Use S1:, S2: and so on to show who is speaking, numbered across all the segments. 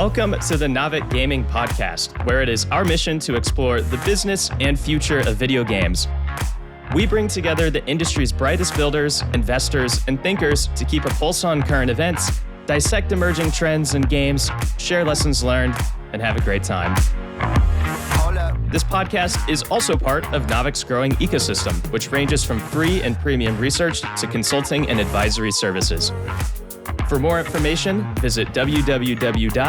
S1: Welcome to the Navik Gaming Podcast, where it is our mission to explore the business and future of video games. We bring together the industry's brightest builders, investors, and thinkers to keep a pulse on current events, dissect emerging trends in games, share lessons learned, and have a great time. This podcast is also part of Navik's growing ecosystem, which ranges from free and premium research to consulting and advisory services. For more information, visit www.navik.co.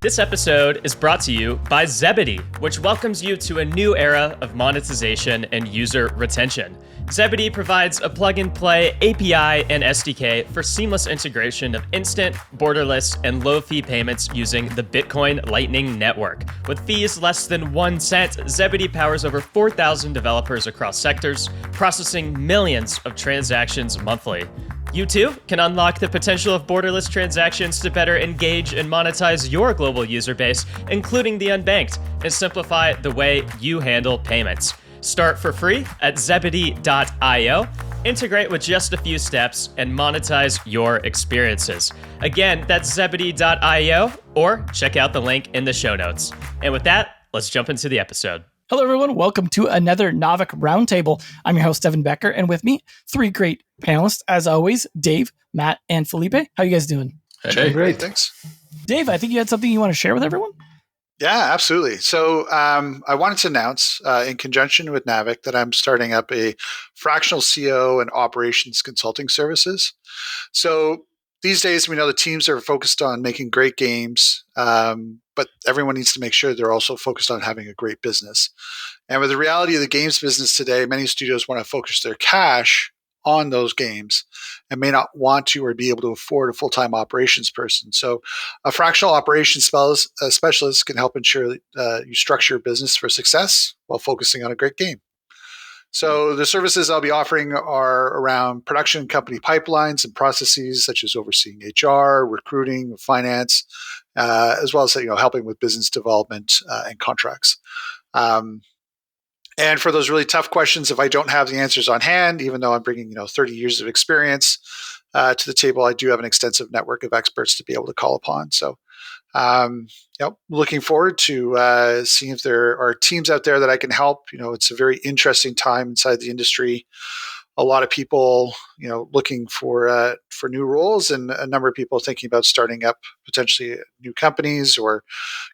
S1: This episode is brought to you by Zebedee, which welcomes you to a new era of monetization and user retention. Zebedee provides a plug-and-play API and SDK for seamless integration of instant, borderless, and low-fee payments using the Bitcoin Lightning Network. With fees less than 1 cent, Zebedee powers over 4,000 developers across sectors, processing millions of transactions monthly. You too can unlock the potential of borderless transactions to better engage and monetize your global user base, including the unbanked, and simplify the way you handle payments. Start for free at zebedee.io, integrate with just a few steps, and monetize your experiences. Again, that's zebedee.io, or check out the link in the show notes. And with that, let's jump into the episode.
S2: Hello, everyone. Welcome to another Navik Roundtable. I'm your host, Devin Becker, and with me, three great panelists, as always, Dave, Matt, and Felipe. How you guys doing?
S3: Hey, great. Thanks.
S2: Dave, I think you had something you want to share with everyone?
S3: Yeah, absolutely. So I wanted to announce in conjunction with Navik that I'm starting up a fractional CO and operations consulting services. So these days, we know the teams are focused on making great games, but everyone needs to make sure they're also focused on having a great business. And with the reality of the games business today, many studios want to focus their cash on those games and may not want to or be able to afford a full-time operations person. So a fractional operations specialist can help ensure that you structure your business for success while focusing on a great game. So the services I'll be offering are around production company pipelines and processes such as overseeing HR, recruiting, finance, as well as helping with business development and contracts. And for those really tough questions, if I don't have the answers on hand, even though I'm bringing 30 years of experience to the table, I do have an extensive network of experts to be able to call upon. So, looking forward to seeing if there are teams out there that I can help. It's a very interesting time inside the industry. A lot of people, looking for new roles, and a number of people thinking about starting up potentially new companies or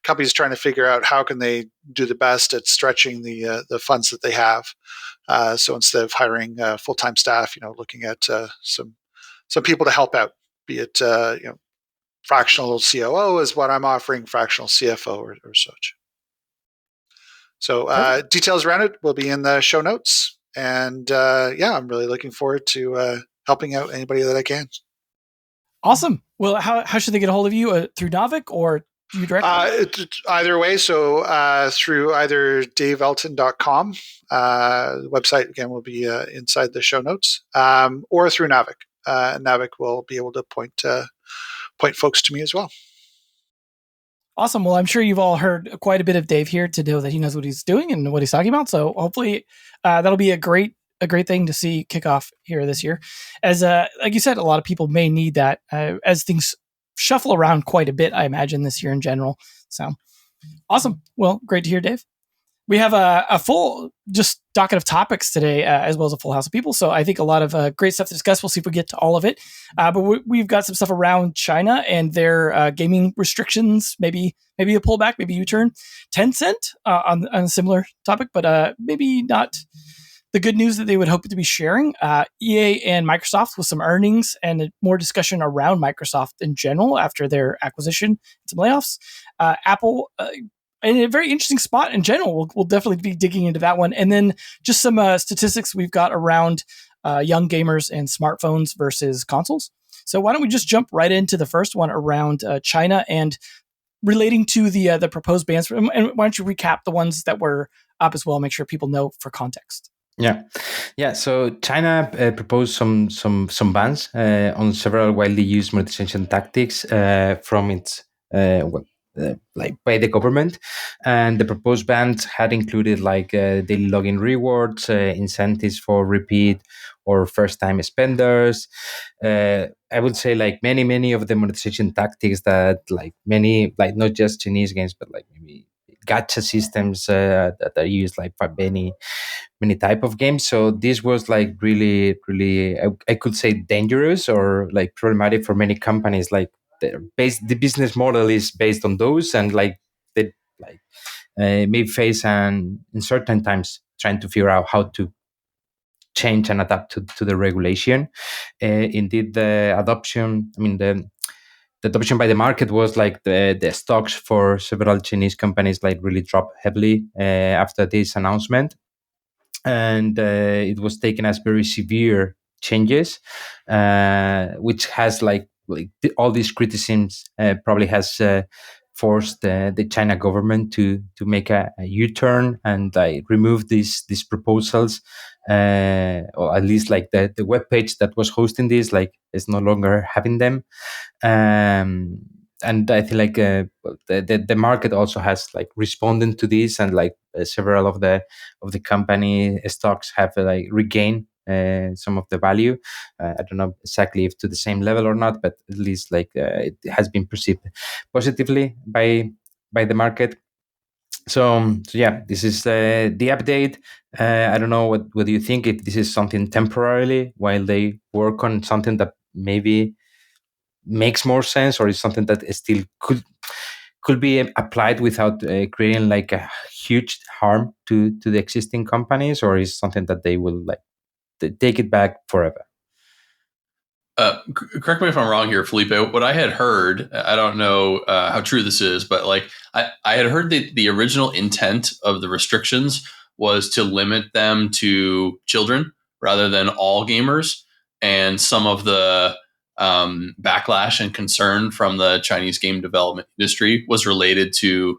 S3: companies trying to figure out how can they do the best at stretching the funds that they have. So instead of hiring full-time staff, looking at some people to help out, be it fractional COO is what I'm offering, fractional CFO or such. So details around it will be in the show notes. And I'm really looking forward to helping out anybody that I can.
S2: Awesome. Well, how should they get a hold of you? Through Navik or you directly?
S3: Either way. So through either daveelton.com, the website again will be inside the show notes, or through Navik. Navik will be able to point folks to me as well.
S2: Awesome. Well, I'm sure you've all heard quite a bit of Dave here to know that he knows what he's doing and what he's talking about. So hopefully that'll be a great thing to see kick off here this year. As like you said, a lot of people may need that as things shuffle around quite a bit, I imagine, this year in general. So awesome. Well, great to hear, Dave. We have a full just docket of topics today, as well as a full house of people. So I think a lot of great stuff to discuss. We'll see if we get to all of it. But we've got some stuff around China and their gaming restrictions, maybe a pullback, maybe U-turn. Tencent on a similar topic, but maybe not the good news that they would hope to be sharing. EA and Microsoft with some earnings and more discussion around Microsoft in general after their acquisition, some layoffs. Apple... in a very interesting spot in general. We'll definitely be digging into that one. And then just some statistics we've got around young gamers and smartphones versus consoles. So why don't we just jump right into the first one around China and relating to the proposed bans. And why don't you recap the ones that were up as well, make sure people know for context.
S4: Yeah. So China proposed some bans on several widely used monetization tactics from its like by the government, and the proposed bans had included like daily login rewards, incentives for repeat or first time spenders. I would say like many of the monetization tactics that like many, like not just Chinese games but like maybe gacha systems that are used like for many type of games. So this was like really I could say dangerous or like problematic for many companies. Like the business model is based on those, and like they like may face an in certain times trying to figure out how to change and adapt to the regulation. Indeed, the adoption, I mean the adoption by the market was like the stocks for several Chinese companies like really dropped heavily after this announcement, and it was taken as very severe changes, which has all these criticisms probably has forced the China government to make a U-turn and remove these proposals, or at least like the web page that was hosting this like is no longer having them. um, and I think like the market also has like responded to this, and like several of the company stocks have like regained some of the value. I don't know exactly if to the same level or not, but at least like it has been perceived positively by the market. So yeah, this is the update. I don't know what do you think, if this is something temporarily while they work on something that maybe makes more sense, or is something that still could be applied without creating like a huge harm to the existing companies, or is something that they will like take it back forever.
S5: Correct me if I'm wrong here, Felipe. What I had heard, I don't know how true this is, but like I had heard that the original intent of the restrictions was to limit them to children rather than all gamers. And some of the backlash and concern from the Chinese game development industry was related to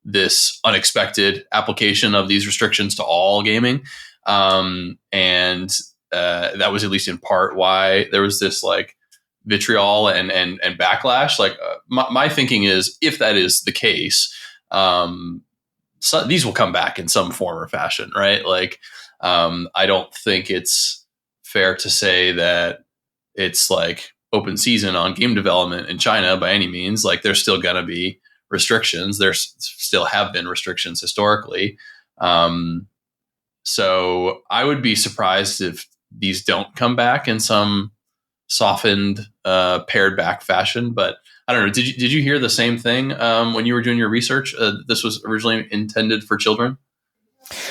S5: this unexpected application of these restrictions to all gaming. And that was at least in part why there was this like vitriol and backlash. Like my thinking is, if that is the case, so these will come back in some form or fashion, right? Like I don't think it's fair to say that it's like open season on game development in China by any means. Like there's still going to be restrictions. There still have been restrictions historically. So I would be surprised if these don't come back in some softened, pared back fashion. But I don't know. Did you hear the same thing when you were doing your research? This was originally intended for children.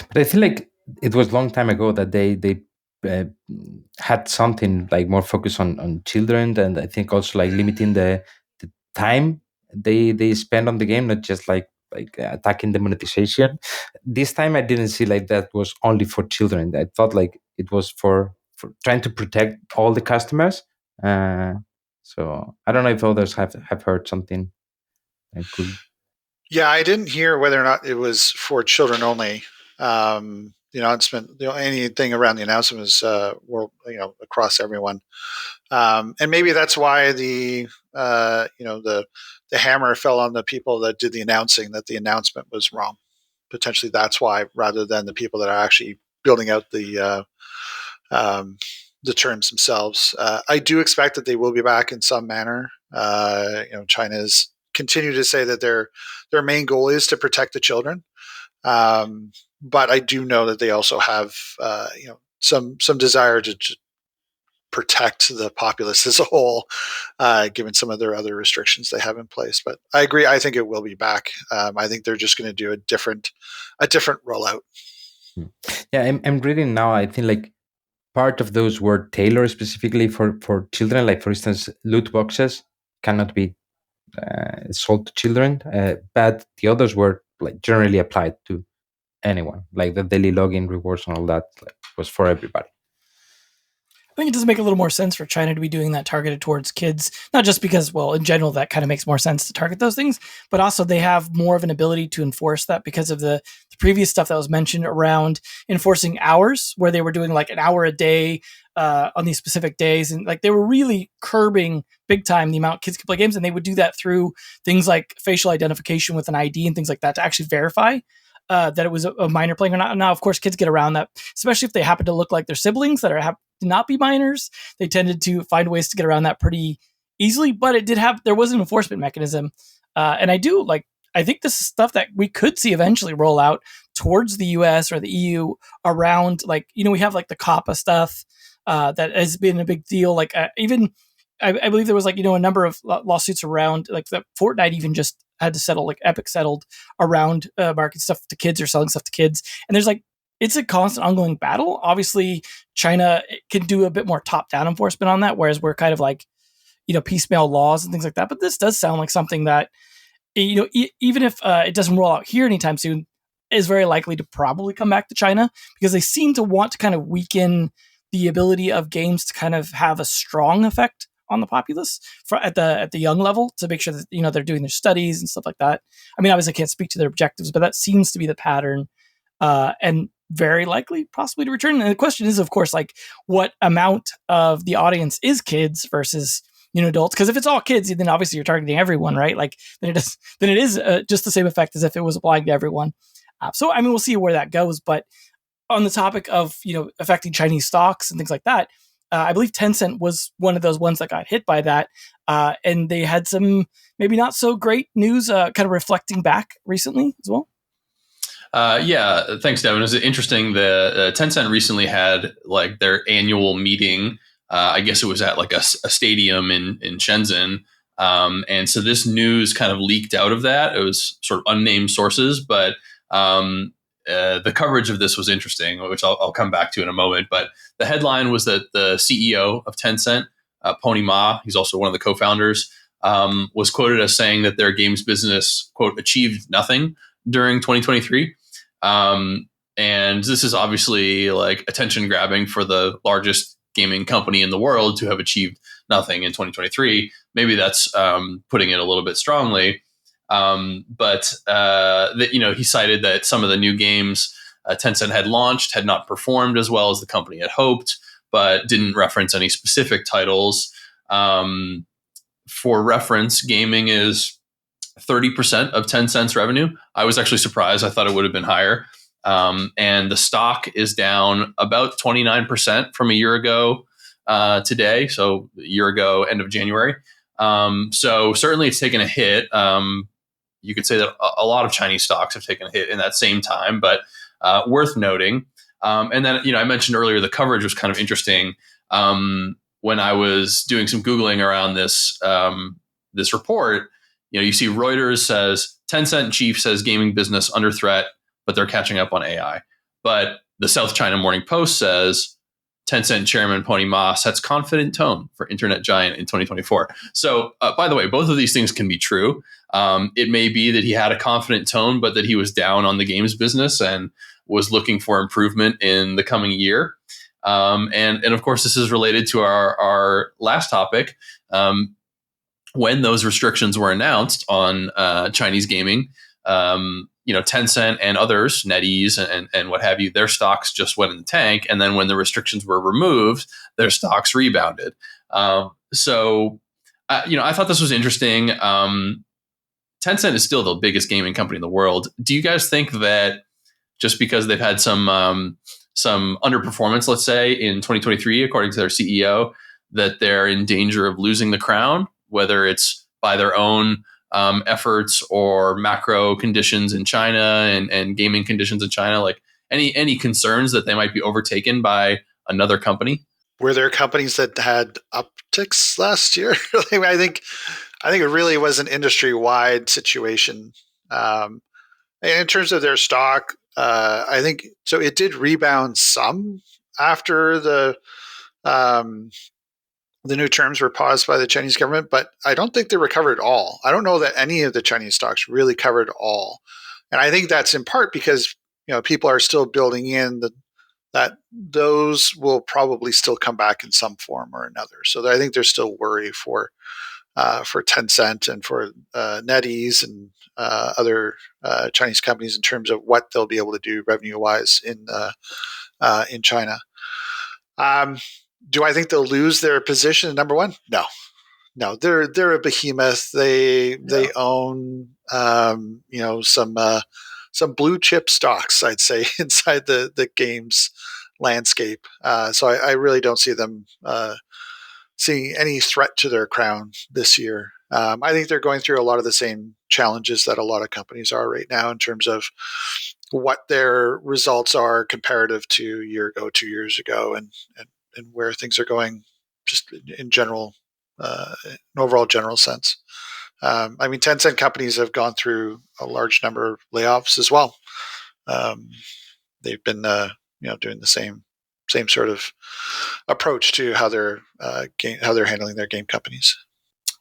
S4: But I feel like it was a long time ago that they uh, had something like more focus on children, and I think also like limiting the time they spend on the game, not just like attacking the monetization. This time I didn't see like that was only for children. I thought like it was for trying to protect all the customers. So I don't know if others have heard something that could.
S3: Yeah, I didn't hear whether or not it was for children only. The announcement, anything around the announcement was world, across everyone, and maybe that's why the hammer fell on the people that did the announcing, that the announcement was wrong. Potentially, that's why, rather than the people that are actually building out the terms themselves. I do expect that they will be back in some manner. China's continue to say that their main goal is to protect the children. But I do know that they also have some desire to protect the populace as a whole, given some of their other restrictions they have in place. But I agree. I think it will be back. I think they're just going to do a different rollout.
S4: Yeah, I'm reading now. I think like part of those were tailored specifically for children. Like for instance, loot boxes cannot be sold to children, but the others were like generally applied to anyone. Like the daily login rewards and all that like, was for everybody.
S2: I think it does make a little more sense for China to be doing that targeted towards kids, not just because, well, in general, that kind of makes more sense to target those things, but also they have more of an ability to enforce that because of the previous stuff that was mentioned around enforcing hours, where they were doing like an hour a day on these specific days. And like they were really curbing big time the amount kids could play games. And they would do that through things like facial identification with an ID and things like that to actually verify that it was a minor playing or not. Now, of course, kids get around that, especially if they happen to look like their siblings that are to not be minors. They tended to find ways to get around that pretty easily, but there was an enforcement mechanism. And I think this is stuff that we could see eventually roll out towards the US or the EU around, like, we have like the COPPA stuff that has been a big deal. Like even I believe there was like, a number of lawsuits around like that Fortnite even just had to settle, like Epic settled around marketing stuff to kids or selling stuff to kids. And there's like, it's a constant ongoing battle. Obviously, China can do a bit more top-down enforcement on that, whereas we're kind of like, piecemeal laws and things like that. But this does sound like something that, even if it doesn't roll out here anytime soon, is very likely to probably come back to China because they seem to want to kind of weaken the ability of games to kind of have a strong effect on the populace at the young level to make sure that they're doing their studies and stuff like that. I mean, obviously, I can't speak to their objectives, but that seems to be the pattern. And very likely possibly to return. And the question is, of course, like what amount of the audience is kids versus, adults? Because if it's all kids, then obviously you're targeting everyone, right? Like then it is just the same effect as if it was applying to everyone. So, I mean, we'll see where that goes. But on the topic of, affecting Chinese stocks and things like that, I believe Tencent was one of those ones that got hit by that. And they had some maybe not so great news kind of reflecting back recently as well.
S5: Yeah, thanks, Devin. It was interesting. The Tencent recently had like their annual meeting. I guess it was at like a stadium in Shenzhen. And so this news kind of leaked out of that. It was sort of unnamed sources, but the coverage of this was interesting, which I'll come back to in a moment. But the headline was that the CEO of Tencent, Pony Ma, he's also one of the co-founders, was quoted as saying that their games business, quote, achieved nothing during 2023. And this is obviously like attention grabbing for the largest gaming company in the world to have achieved nothing in 2023. Maybe that's putting it a little bit strongly. But he cited that some of the new games Tencent had launched had not performed as well as the company had hoped, but didn't reference any specific titles. For reference, gaming is 30% of Tencent's revenue. I was actually surprised. I thought it would have been higher. And the stock is down about 29% from a year ago today. So a year ago, end of January. So certainly it's taken a hit. You could say that a lot of Chinese stocks have taken a hit in that same time, but worth noting. And then, I mentioned earlier the coverage was kind of interesting. When I was doing some Googling around this report, you see Reuters says Tencent chief says gaming business under threat, but they're catching up on AI. But the South China Morning Post says Tencent chairman Pony Ma sets confident tone for internet giant in 2024. So, by the way, both of these things can be true. It may be that he had a confident tone, but that he was down on the games business and was looking for improvement in the coming year. And of course, this is related to our last topic. When those restrictions were announced on Chinese gaming, Tencent and others, NetEase and what have you, their stocks just went in the tank. And then when the restrictions were removed, their stocks rebounded. So I thought this was interesting. Tencent is still the biggest gaming company in the world. Do you guys think that just because they've had some underperformance, let's say, in 2023, according to their CEO, that they're in danger of losing the crown, whether it's by their own efforts or macro conditions in China and gaming conditions in China? Like any concerns that they might be overtaken by another company?
S3: Were there companies that had upticks last year? I think it really was an industry-wide situation. And in terms of their stock, I think so. It did rebound some after the new terms were paused by the Chinese government, but I don't think they recovered all. I don't know that any of the Chinese stocks really covered all, and I think that's in part because people are still building in that those will probably still come back in some form or another. So I think there's still worry for Tencent and for NetEase and other Chinese companies in terms of what they'll be able to do revenue-wise in China. Do I think they'll lose their position at number one? No. They're a behemoth. They own some blue chip stocks, I'd say, inside the games landscape. So I really don't see them seeing any threat to their crown this year. I think they're going through a lot of the same challenges that a lot of companies are right now in terms of what their results are comparative to a year ago, 2 years ago, and where things are going just in general, an overall general sense. Tencent companies have gone through a large number of layoffs as well. They've been doing the same sort of approach to how they're handling their game companies.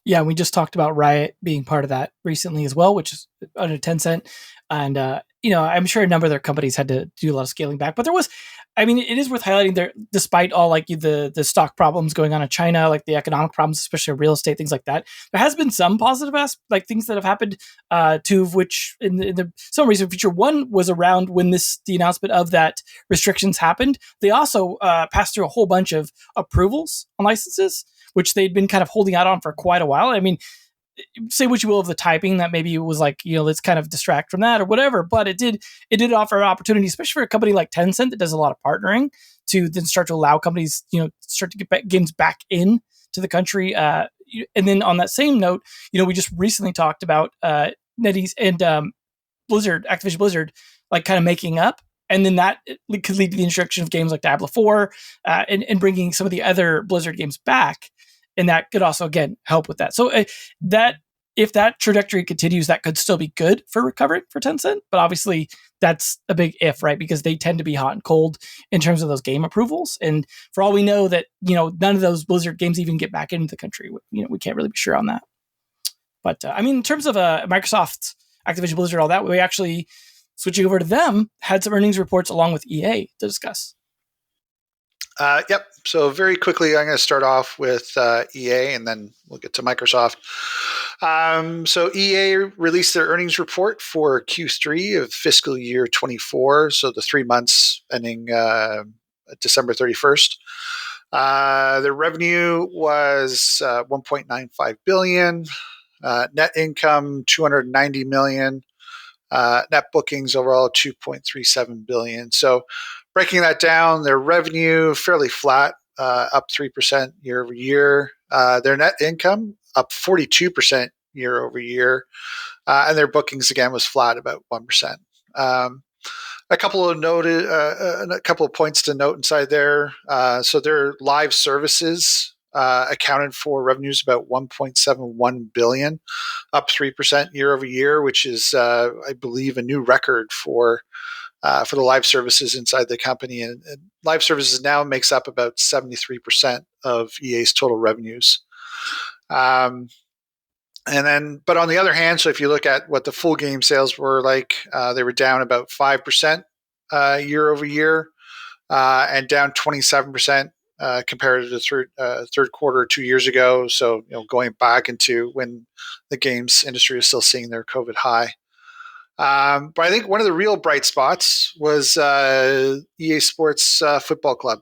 S2: Yeah, we just talked about Riot being part of that recently as well, which is under Tencent. And, I'm sure a number of their companies had to do a lot of scaling back. But there was, it is worth highlighting there, despite all like the stock problems going on in China, like the economic problems, especially real estate, things like that, there has been some positive like things that have happened, two of which in some recent future. One was around when the announcement of that restrictions happened. They also passed through a whole bunch of approvals on licenses, which they'd been kind of holding out on for quite a while. Say what you will of the typing, that maybe it was like, let's kind of distract from that or whatever, but it did offer an opportunity, especially for a company like Tencent that does a lot of partnering, to then start to allow companies, start to get games back in to the country. And then on that same note, we just recently talked about NetEase and Blizzard, Activision Blizzard, like kind of making up. And then that could lead to the introduction of games like Diablo 4 and bringing some of the other Blizzard games back. And that could also, again, help with that. So that if that trajectory continues, that could still be good for recovering for Tencent. But obviously, that's a big if, right? Because they tend to be hot and cold in terms of those game approvals. And for all we know that, none of those Blizzard games even get back into the country. We can't really be sure on that. But in terms of Microsoft, Activision Blizzard, all that, we actually, switching over to them, had some earnings reports along with EA to discuss.
S3: Yep. So very quickly, I'm going to start off with EA, and then we'll get to Microsoft. So EA released their earnings report for Q3 of fiscal year 24, so the 3 months ending December 31st. Their revenue was $1.95 billion, net income $290 million, net bookings overall $2.37 billion. So breaking that down, their revenue fairly flat, up 3% year over year. Their net income up 42% year over year, and their bookings again was flat, about 1%. A couple of points to note inside there. So their live services accounted for revenues about $1.71 billion, up 3% year over year, which is, I believe, a new record for the live services inside the company. And live services now makes up about 73% of EA's total revenues. But on the other hand, so if you look at what the full game sales were like, they were down about 5% year over year, and down 27% compared to the third quarter 2 years ago. So, going back into when the games industry is still seeing their COVID high. But I think one of the real bright spots was EA Sports Football Club.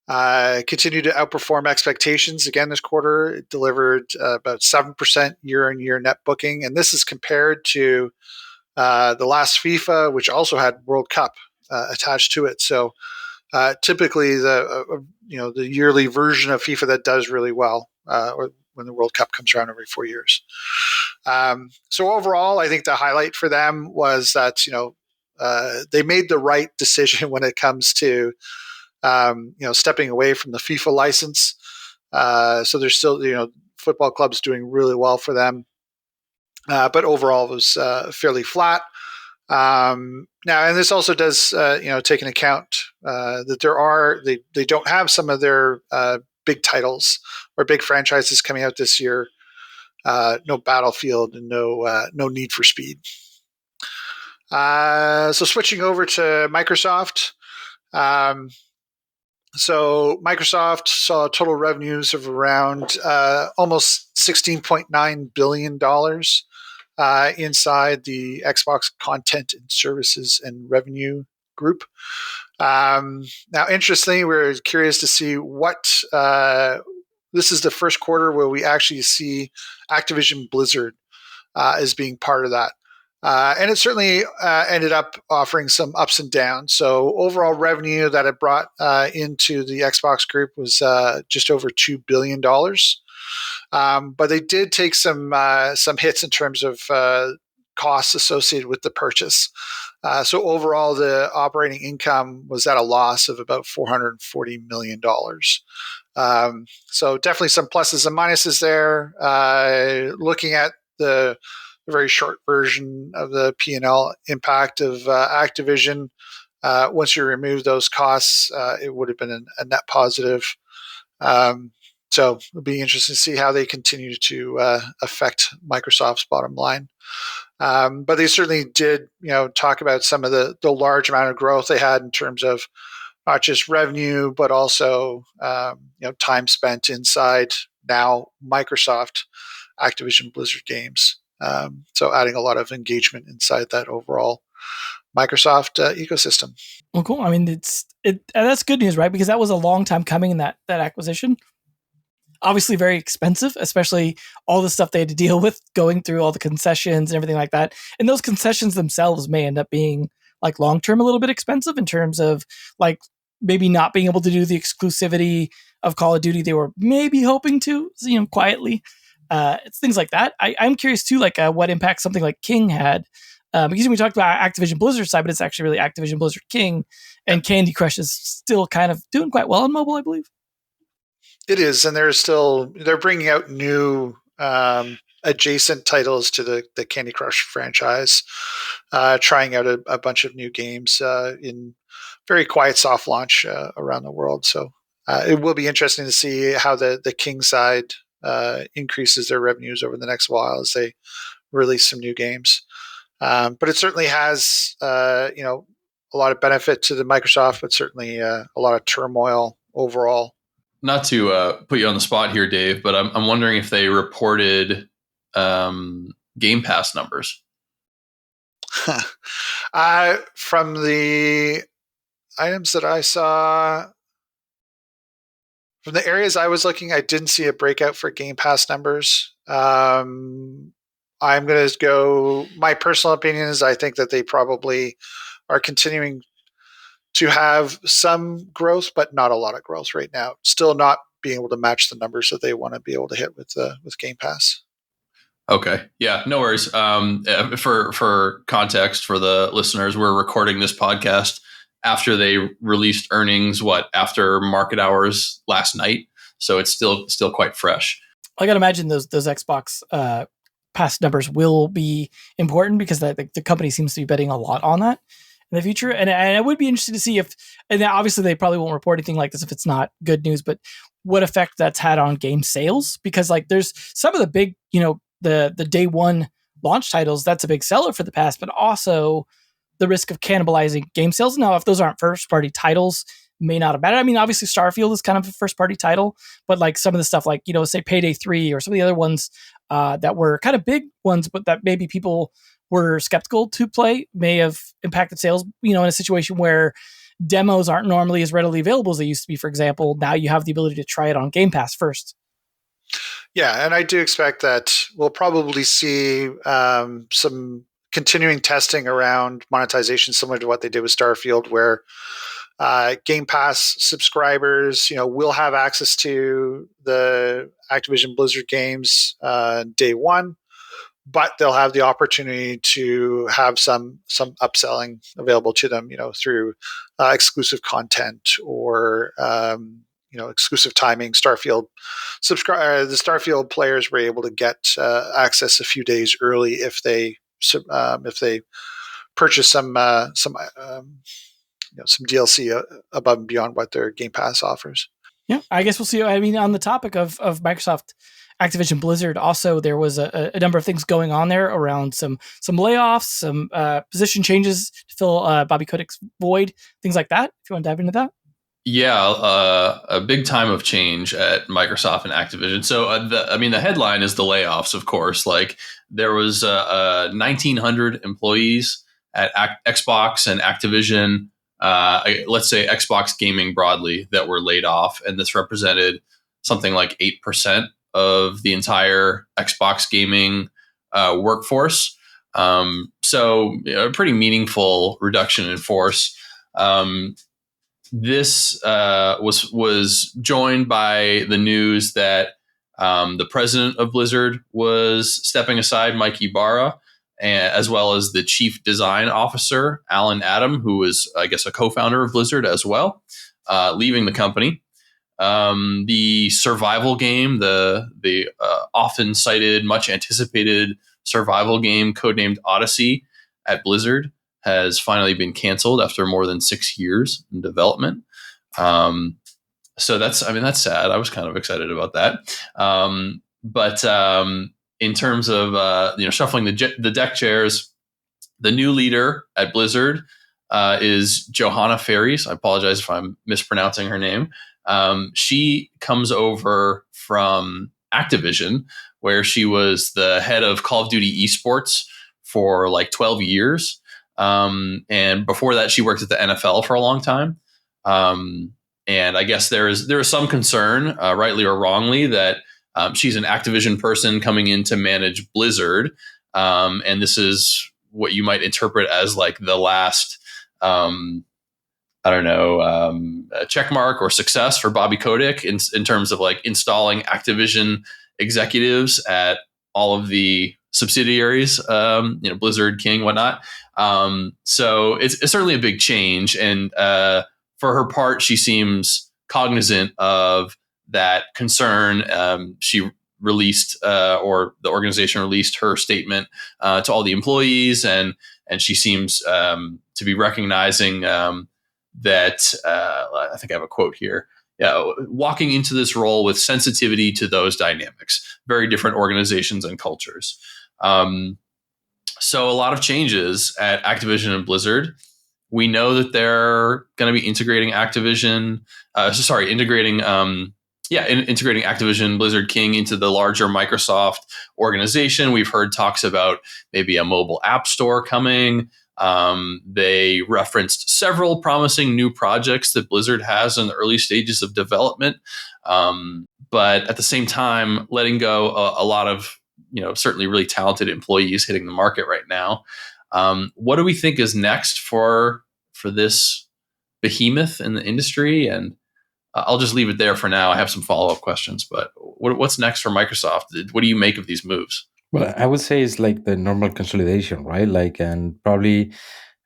S3: Continued to outperform expectations again this quarter. It delivered about 7% year-on-year net booking, and this is compared to the last FIFA, which also had World Cup attached to it. So typically, the yearly version of FIFA that does really well, or when the World Cup comes around every 4 years. So overall, I think the highlight for them was that they made the right decision when it comes to stepping away from the FIFA license. So there's still football clubs doing really well for them, but overall it was fairly flat. Now, and this also does take into account that they don't have some of their big titles or big franchises coming out this year. No Battlefield and no Need for Speed. So switching over to Microsoft, So Microsoft saw total revenues of around almost $16.9 billion inside the Xbox Content and Services and Revenue group. Now, interestingly, we're curious to see what this is the first quarter where we actually see Activision Blizzard as being part of that. And it certainly ended up offering some ups and downs. So overall revenue that it brought into the Xbox group was just over $2 billion. But they did take some hits in terms of costs associated with the purchase. So overall, the operating income was at a loss of about $440 million. So definitely some pluses and minuses there. Looking at the very short version of the P&L impact of Activision, once you remove those costs, it would have been a net positive. So it'll be interesting to see how they continue to affect Microsoft's bottom line. But they certainly did, talk about some of the large amount of growth they had in terms of not just revenue, but also time spent inside now Microsoft Activision Blizzard games. So adding a lot of engagement inside that overall Microsoft ecosystem.
S2: Well, cool. I mean, that's good news, right? Because that was a long time coming in that acquisition. Obviously very expensive, especially all the stuff they had to deal with going through all the concessions and everything like that. And those concessions themselves may end up being like long-term a little bit expensive in terms of like maybe not being able to do the exclusivity of Call of Duty they were maybe hoping to, quietly. It's things like that. I'm curious too, like what impact something like King had. Because we talked about Activision Blizzard side, but it's actually really Activision Blizzard King, and Candy Crush is still kind of doing quite well on mobile, I believe.
S3: It is, and they're bringing out new adjacent titles to the Candy Crush franchise, trying out a bunch of new games in very quiet soft launch around the world. So it will be interesting to see how the King side increases their revenues over the next while as they release some new games. But it certainly has a lot of benefit to the Microsoft, but certainly a lot of turmoil overall.
S5: Not to put you on the spot here, Dave, but I'm wondering if they reported Game Pass numbers.
S3: From the items that I saw, from the areas I was looking, I didn't see a breakout for Game Pass numbers. I'm going to go, my personal opinion is I think that they probably are continuing to have some growth, but not a lot of growth right now. Still not being able to match the numbers that they want to be able to hit with Game Pass.
S5: Okay. Yeah, no worries. For context for the listeners, we're recording this podcast after they released earnings, after market hours last night. So it's still quite fresh. I
S2: got to imagine those Xbox Pass numbers will be important because the company seems to be betting a lot on that in the future. And I would be interested to see and obviously they probably won't report anything like this if it's not good news, but what effect that's had on game sales. Because like there's some of the big, the day one launch titles, that's a big seller for the Pass, but also the risk of cannibalizing game sales. Now, if those aren't first party titles, may not have mattered. I mean, obviously Starfield is kind of a first party title, but like some of the stuff like, say Payday 3 or some of the other ones that were kind of big ones, but that maybe people were skeptical to play may have impacted sales, in a situation where demos aren't normally as readily available as they used to be. For example, now you have the ability to try it on Game Pass first.
S3: Yeah, and I do expect that we'll probably see some continuing testing around monetization, similar to what they did with Starfield, where Game Pass subscribers, will have access to the Activision Blizzard games day one, but they'll have the opportunity to have some upselling available to them, through exclusive content or exclusive timing. Starfield the Starfield players were able to get access a few days early if they purchase some DLC above and beyond what their Game Pass offers.
S2: Yeah, I guess we'll see. I mean, on the topic of Microsoft Activision Blizzard, also there was a number of things going on there around some layoffs, some position changes to fill Bobby Kotick's void, things like that. If you want to dive into that.
S5: Yeah, a big time of change at Microsoft and Activision. So, the headline is the layoffs, of course. Like, there was 1,900 employees at Xbox and Activision, let's say Xbox gaming broadly, that were laid off. And this represented something like 8% of the entire Xbox gaming workforce. So, a pretty meaningful reduction in force. This was joined by the news that the president of Blizzard was stepping aside, Mike Ibarra, as well as the chief design officer, Alan Adam, who was, I guess, a co-founder of Blizzard as well, leaving the company. The survival game, the often cited, much anticipated survival game codenamed Odyssey at Blizzard, has finally been canceled after more than 6 years in development. So that's sad. I was kind of excited about that. But in terms of shuffling the deck chairs, the new leader at Blizzard is Johanna Faries. I apologize if I'm mispronouncing her name. She comes over from Activision, where she was the head of Call of Duty esports for like 12 years. And before that, she worked at the NFL for a long time. And I guess there is some concern, rightly or wrongly, that she's an Activision person coming in to manage Blizzard. And this is what you might interpret as like the last, check mark or success for Bobby Kotick in terms of like installing Activision executives at all of the subsidiaries, Blizzard, King, whatnot. So it's certainly a big change. And for her part, she seems cognizant of that concern. She released, or the organization released her statement to all the employees, and she seems to be recognizing that, I think I have a quote here. Yeah, walking into this role with sensitivity to those dynamics, very different organizations and cultures. So a lot of changes at Activision and Blizzard. We know that they're going to be integrating integrating Activision Blizzard King into the larger Microsoft organization. We've heard talks about maybe a mobile app store coming. They referenced several promising new projects that Blizzard has in the early stages of development. But at the same time, letting go a lot of, certainly really talented employees hitting the market right now. What do we think is next for this behemoth in the industry? And I'll just leave it there for now. I have some follow-up questions, but what's next for Microsoft? What do you make of these moves?
S4: Well, I would say it's like the normal consolidation, right? Like, and probably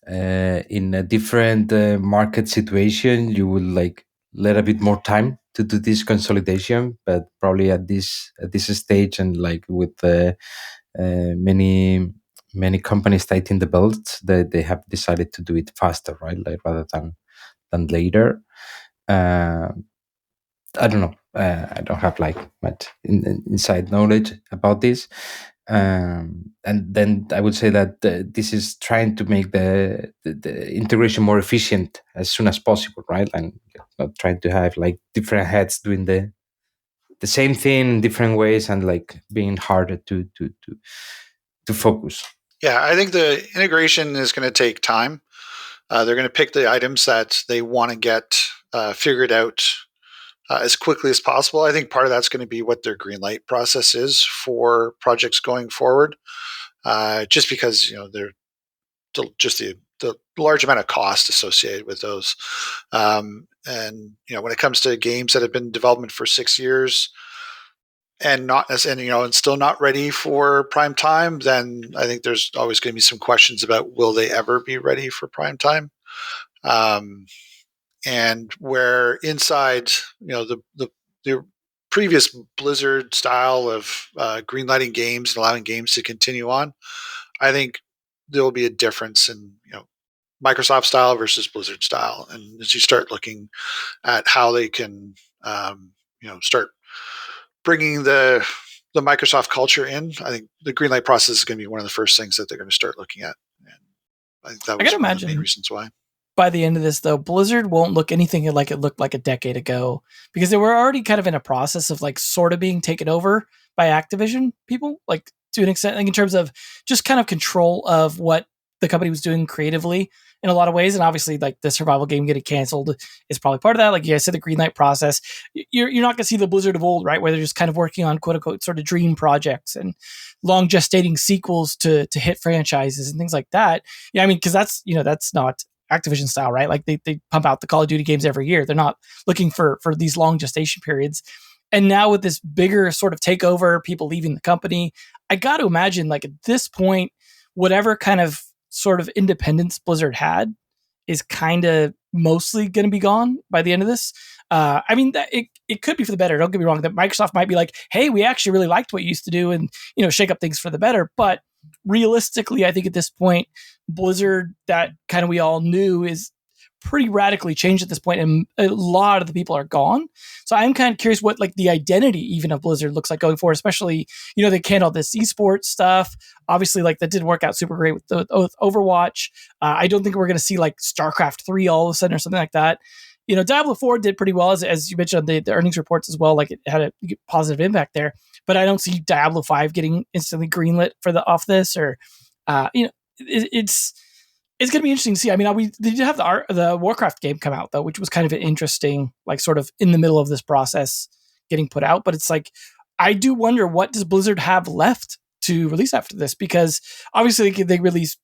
S4: in a different market situation, you will like let a bit more time to do this consolidation. But probably at this stage, and like with many companies tightening the belt, they have decided to do it faster, right? Like rather than later. I don't know. I don't have like much inside knowledge about this. And then I would say that this is trying to make the integration more efficient as soon as possible, right? And not trying to have like different heads doing the same thing in different ways, and like being harder to focus.
S3: Yeah, I think the integration is going to take time. They're going to pick the items that they want to get figured out as quickly as possible. I think part of that's going to be what their green light process is for projects going forward, just because they're just the large amount of cost associated with those. And when it comes to games that have been in development for 6 years and and still not ready for prime time, then I think there's always going to be some questions about will they ever be ready for prime time. And where inside, the previous Blizzard style of greenlighting games and allowing games to continue on, I think there will be a difference in Microsoft style versus Blizzard style. And as you start looking at how they can, start bringing the the Microsoft culture in, I think the green light process is going to be one of the first things that they're going to start looking at. And I think that was one of the main reasons why.
S2: By the end of this, though, Blizzard won't look anything like it looked like a decade ago, because they were already kind of in a process of like sort of being taken over by Activision people, like to an extent, like in terms of just kind of control of what the company was doing creatively in a lot of ways. And obviously, like the survival game getting canceled is probably part of that. Like you guys said, the green light process, you're not going to see the Blizzard of old, right? Where they're just kind of working on quote unquote sort of dream projects and long gestating sequels to hit franchises and things like that. Yeah, I mean, because that's not Activision style, right? Like they pump out the Call of Duty games every year. They're not looking for these long gestation periods. And now with this bigger sort of takeover, people leaving the company, I got to imagine like at this point, whatever kind of sort of independence Blizzard had is kind of mostly going to be gone by the end of this. I mean, it could be for the better. Don't get me wrong. That Microsoft might be like, hey, we actually really liked what you used to do and, shake up things for the better. But realistically, I think at this point, Blizzard that kind of we all knew is pretty radically changed at this point, and a lot of the people are gone. So I'm kind of curious what like the identity even of Blizzard looks like going forward, especially, they canned all this esports stuff. Obviously, like that didn't work out super great with Overwatch. I don't think we're going to see like StarCraft 3 all of a sudden or something like that. Diablo 4 did pretty well, as you mentioned on the earnings reports as well. Like it had a positive impact there, but I don't see Diablo 5 getting instantly greenlit off this, or it's going to be interesting to see. I mean, we did have the Warcraft game come out though, which was kind of an interesting, like sort of in the middle of this process getting put out. But it's like, I do wonder, what does Blizzard have left to release after this? Because obviously they release,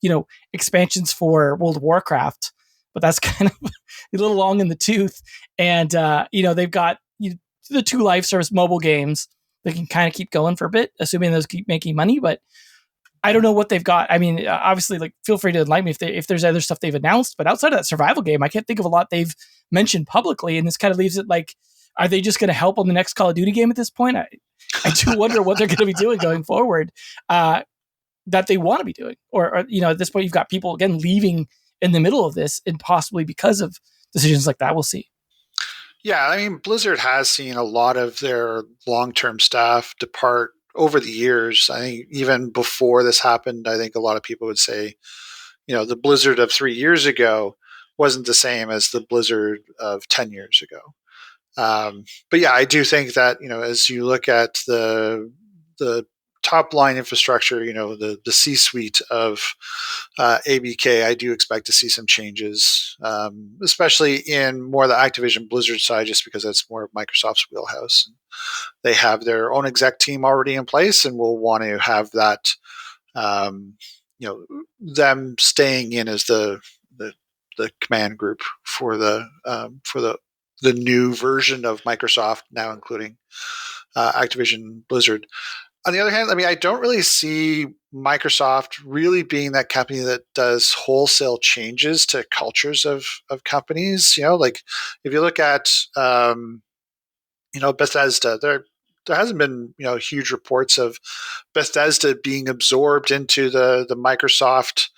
S2: expansions for World of Warcraft, but that's kind of a little long in the tooth. And, they've got the 2 live service mobile games that can kind of keep going for a bit, assuming those keep making money. But I don't know what they've got. I mean, obviously, like, feel free to enlighten me if there's other stuff they've announced. But outside of that survival game, I can't think of a lot they've mentioned publicly. And this kind of leaves it like, are they just going to help on the next Call of Duty game at this point? I do wonder what they're going to be doing going forward that they want to be doing. Or, at this point, you've got people, again, leaving in the middle of this, and possibly because of decisions like that. We'll see.
S3: Yeah, I mean, Blizzard has seen a lot of their long-term staff depart over the years. I think even before this happened, I think a lot of people would say, the Blizzard of 3 years ago wasn't the same as the Blizzard of 10 years ago. But yeah, I do think that, as you look at the top line infrastructure, the C-suite of ABK, I do expect to see some changes, especially in more the Activision Blizzard side, just because that's more of Microsoft's wheelhouse. They have their own exec team already in place, and will want to have that, them staying in as the command group for the new version of Microsoft, now including Activision Blizzard. On the other hand, I mean, I don't really see Microsoft really being that company that does wholesale changes to cultures of companies. Like if you look at, Bethesda, there hasn't been, huge reports of Bethesda being absorbed into the Microsoft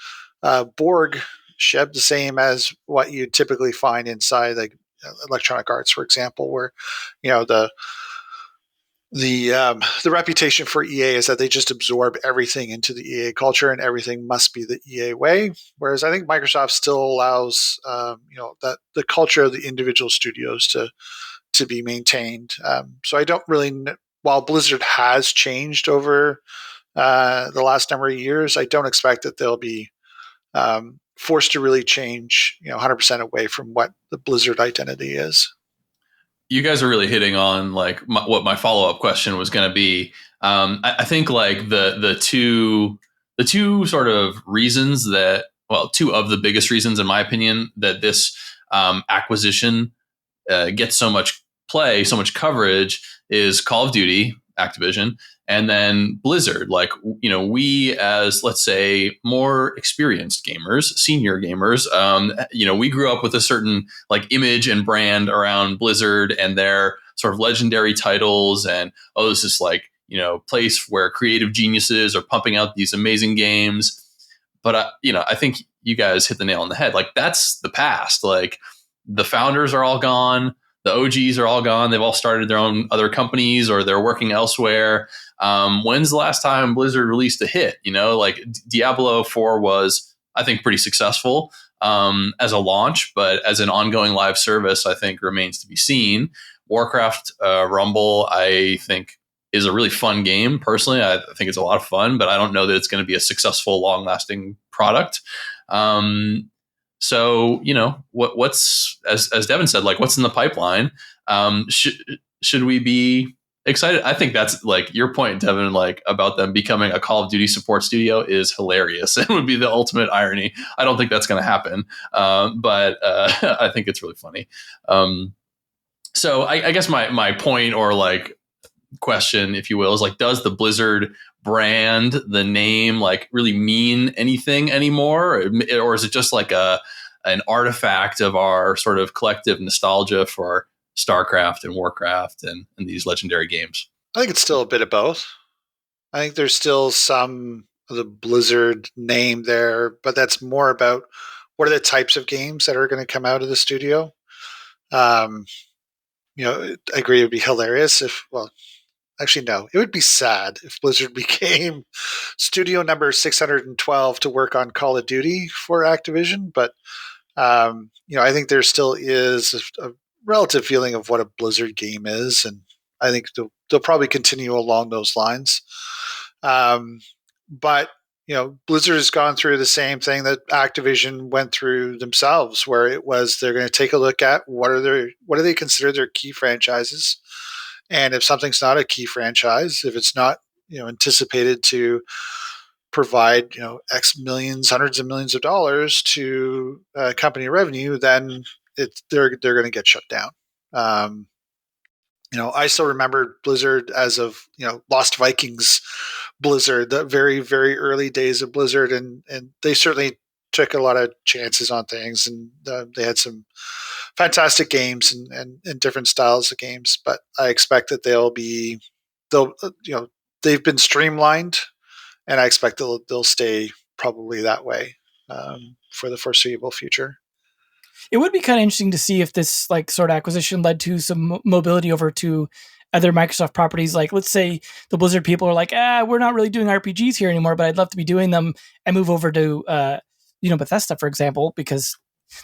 S3: Borg ship, the same as what you typically find inside like Electronic Arts, for example, where, the reputation for EA is that they just absorb everything into the EA culture, and everything must be the EA way. Whereas I think Microsoft still allows, that the culture of the individual studios to be maintained. So I don't really, while Blizzard has changed over the last number of years, I don't expect that they'll be forced to really change, 100% away from what the Blizzard identity is.
S5: You guys are really hitting on like what my follow-up question was going to be. I think like the two sort of reasons that, well, 2 of the biggest reasons in my opinion that this acquisition gets so much play, so much coverage is Call of Duty, Activision, and then Blizzard. Like, we as, let's say, more experienced gamers, senior gamers, we grew up with a certain like image and brand around Blizzard and their sort of legendary titles. And, this is like, place where creative geniuses are pumping out these amazing games. But, I think you guys hit the nail on the head. Like, that's the past. Like, the founders are all gone. the OGs are all gone. They've all started their own other companies or they're working elsewhere. When's the last time Blizzard released a hit? Like Diablo 4 was, I think, pretty successful as a launch, but as an ongoing live service, I think remains to be seen. Warcraft Rumble, I think, is a really fun game. Personally, I think it's a lot of fun, but I don't know that it's going to be a successful, long-lasting product. So, what's as Devin said, like what's in the pipeline? Should we be excited? I think that's like your point, Devin, like about them becoming a Call of Duty support studio is hilarious. It would be the ultimate irony. I don't think that's going to happen, but I think it's really funny. So I guess my point or like question, if you will, is like, does the Blizzard brand, the name, like really mean anything anymore, or is it just like an artifact of our sort of collective nostalgia for StarCraft and Warcraft and these legendary games?
S3: I think it's still a bit of both. I think there's still some of the Blizzard name there, but that's more about what are the types of games that are going to come out of the studio. I agree it would be hilarious if, well, actually, no, it would be sad if Blizzard became studio number 612 to work on Call of Duty for Activision. But, I think there still is a relative feeling of what a Blizzard game is. And I think they'll probably continue along those lines. But, Blizzard has gone through the same thing that Activision went through themselves, where it was they're going to take a look at what do they consider their key franchises. And if something's not a key franchise, if it's not, anticipated to provide, X millions, hundreds of millions of dollars to company revenue, then they're going to get shut down. I still remember Blizzard as of, Lost Vikings Blizzard, the very, very early days of Blizzard. And they certainly took a lot of chances on things. And they had some fantastic games and different styles of games. But I expect that they've been streamlined, and I expect they'll stay probably that way for the foreseeable future.
S2: It would be kind of interesting to see if this like sort of acquisition led to some mobility over to other Microsoft properties. Like, let's say the Blizzard people are like, we're not really doing RPGs here anymore, but I'd love to be doing them, and move over to, Bethesda, for example, because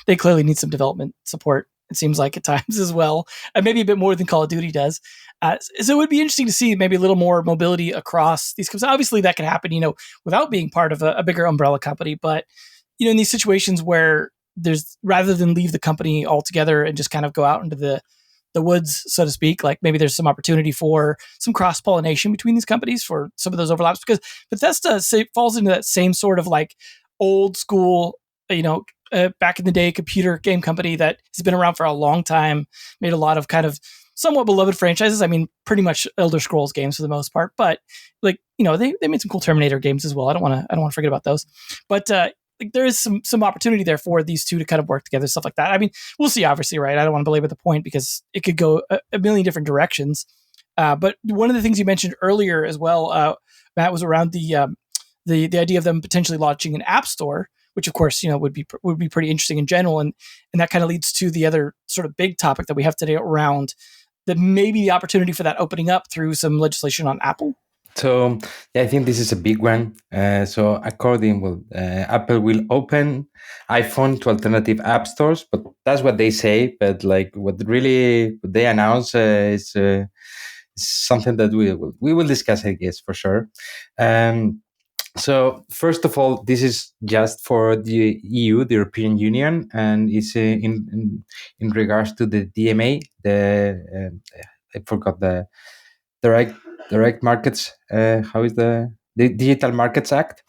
S2: they clearly need some development support, it seems like, at times as well, and maybe a bit more than Call of Duty does. So it would be interesting to see maybe a little more mobility across these companies. Obviously, that can happen, without being part of a bigger umbrella company. But, in these situations where there's, rather than leave the company altogether and just kind of go out into the woods, so to speak, like maybe there's some opportunity for some cross-pollination between these companies for some of those overlaps, because Bethesda falls into that same sort of like old school, back in the day computer game company that has been around for a long time, made a lot of kind of somewhat beloved franchises. I mean, pretty much Elder Scrolls games for the most part, but like, they made some cool Terminator games as well. I don't want to forget about those, but there is some opportunity there for these two to kind of work together, stuff like that. I mean, we'll see, obviously, right? I don't want to belabor the point because it could go a million different directions. But one of the things you mentioned earlier as well, Matt, was around the idea of them potentially launching an app store, which of course, would be pretty interesting in general. And that kind of leads to the other sort of big topic that we have today around that maybe the opportunity for that opening up through some legislation on Apple.
S4: So I think this is a big one. So Apple will open iPhone to alternative app stores, but that's what they say. But like what they announce is something that we will discuss, I guess, for sure. So first of all, this is just for the EU, the European Union, and it's in regards to the DMA. I forgot the direct markets. How is the Digital Markets Act?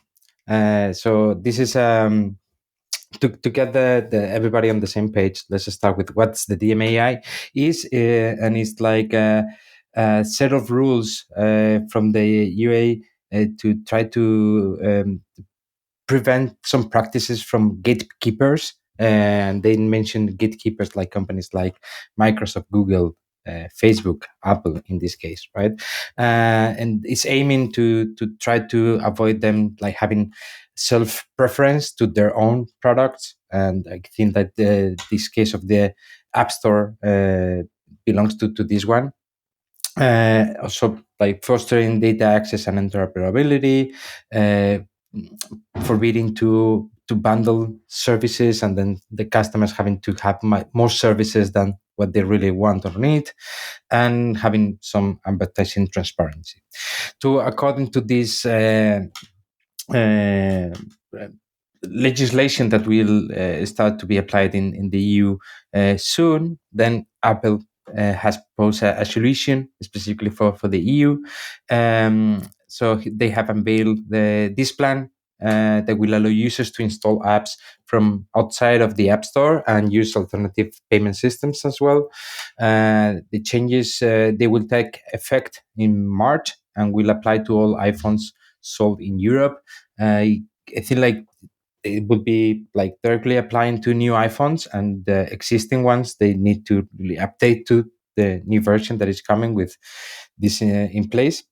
S4: So this is to get the everybody on the same page. Let's just start with what's the DMAI is, and it's like a set of rules from the UA to try to prevent some practices from gatekeepers. And they mentioned gatekeepers like companies like Microsoft, Google, Facebook, Apple in this case, right? And it's aiming to try to avoid them like having self-preference to their own products. And I think that this case of the App Store belongs to this one. Also, like fostering data access and interoperability, forbidding to bundle services, and then the customers having to have more services than what they really want or need, and having some advertising transparency. According to this legislation that will start to be applied in the EU soon, then Apple has proposed a solution specifically for the EU. So they have unveiled this plan that will allow users to install apps from outside of the App Store and use alternative payment systems as well. The changes, they will take effect in March and will apply to all iPhones sold in Europe. I think like it would be like directly applying to new iPhones, and the existing ones, they need to really update to the new version that is coming with this in place.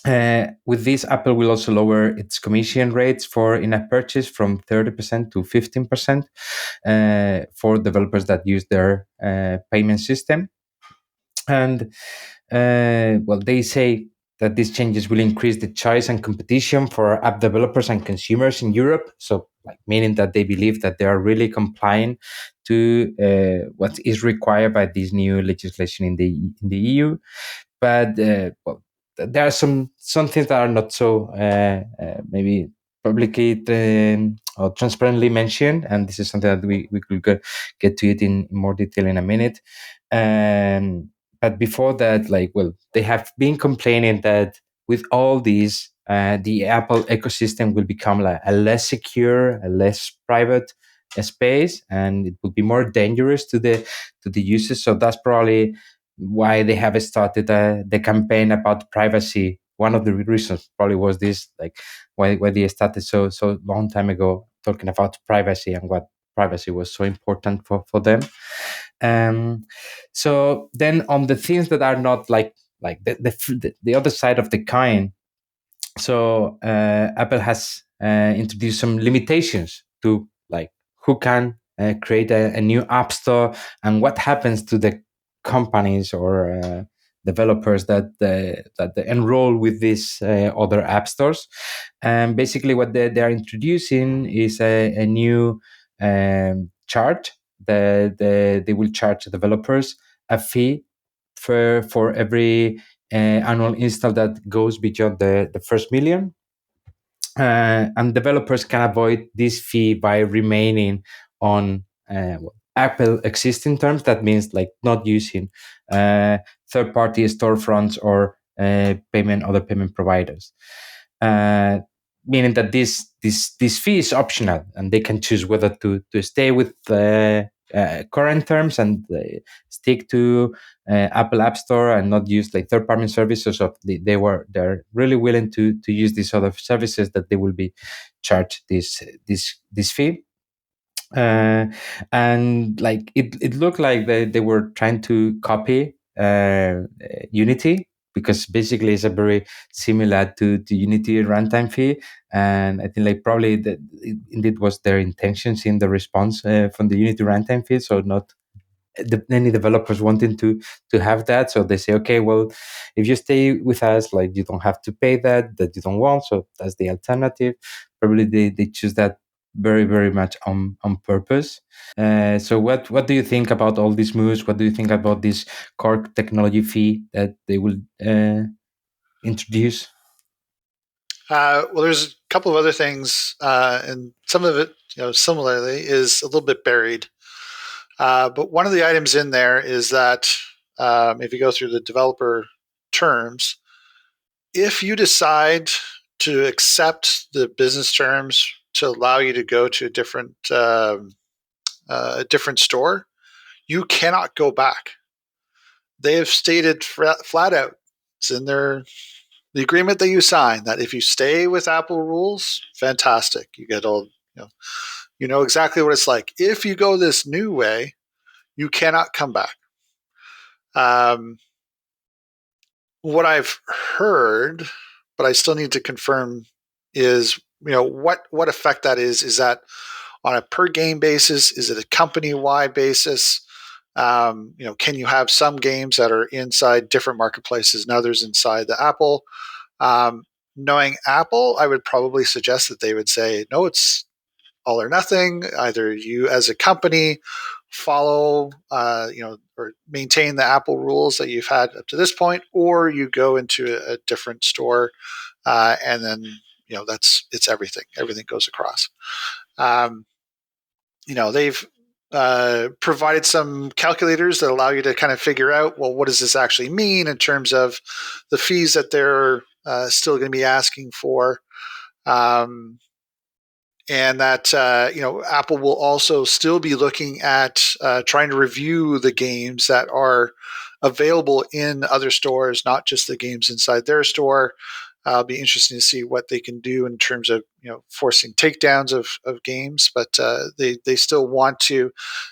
S4: With this, Apple will also lower its commission rates for in-app purchase from 30% to 15% for developers that use their payment system. And well, they say that these changes will increase the choice and competition for app developers and consumers in Europe. So, like, meaning that they believe that they are really complying to what is required by this new legislation in the EU. But well, there are some things that are not so maybe publicly or transparently mentioned, and this is something that we could get to it in more detail in a minute. But before that, like, well, they have been complaining that with all these, the Apple ecosystem will become like a less secure, a less private space, and it would be more dangerous to the users. So that's probably why they have started the campaign about privacy. One of the reasons probably was this, like, why they started so long time ago talking about privacy and what privacy was so important for them. So then on the things that are not like the other side of the coin, so Apple has introduced some limitations to like who can create a new app store and what happens to the companies or developers that enroll with these other app stores. And basically what they are introducing is a new charge that they will charge developers a fee for every annual install that goes beyond the first million. And developers can avoid this fee by remaining on Apple existing terms. That means like not using third-party storefronts or other payment providers. Meaning that this fee is optional, and they can choose whether to stay with current terms and stick to Apple App Store and not use like third-party services. Or they're really willing to use these other services that they will be charged this fee. And like it looked like they were trying to copy Unity, because basically it's a very similar to Unity runtime fee. And I think like probably that indeed was their intentions in the response from the Unity runtime fee. So not any developers wanting to have that. So they say, okay, well, if you stay with us, like you don't have to pay that you don't want. So that's the alternative. Probably they choose that very, very much on purpose. So what do you think about all these moves? What do you think about this core technology fee that they will introduce?
S3: Well, there's a couple of other things, and some of it, similarly, is a little bit buried. But one of the items in there is that if you go through the developer terms, if you decide to accept the business terms to allow you to go to a different store, you cannot go back. They have stated flat out, it's in the agreement that you sign, that if you stay with Apple rules, fantastic. You get all, you know exactly what it's like. If you go this new way, you cannot come back. What I've heard, but I still need to confirm, is what effect that is. Is that on a per game basis? Is it a company wide basis? Can you have some games that are inside different marketplaces and others inside the Apple? Knowing Apple, I would probably suggest that they would say, no, it's all or nothing. Either you as a company follow, or maintain the Apple rules that you've had up to this point, or you go into a different store, and then it's everything. Everything goes across. They've provided some calculators that allow you to kind of figure out, well, what does this actually mean in terms of the fees that they're still going to be asking for. And that Apple will also still be looking at trying to review the games that are available in other stores, not just the games inside their store. It'll be interesting to see what they can do in terms of forcing takedowns of games, but they still want to,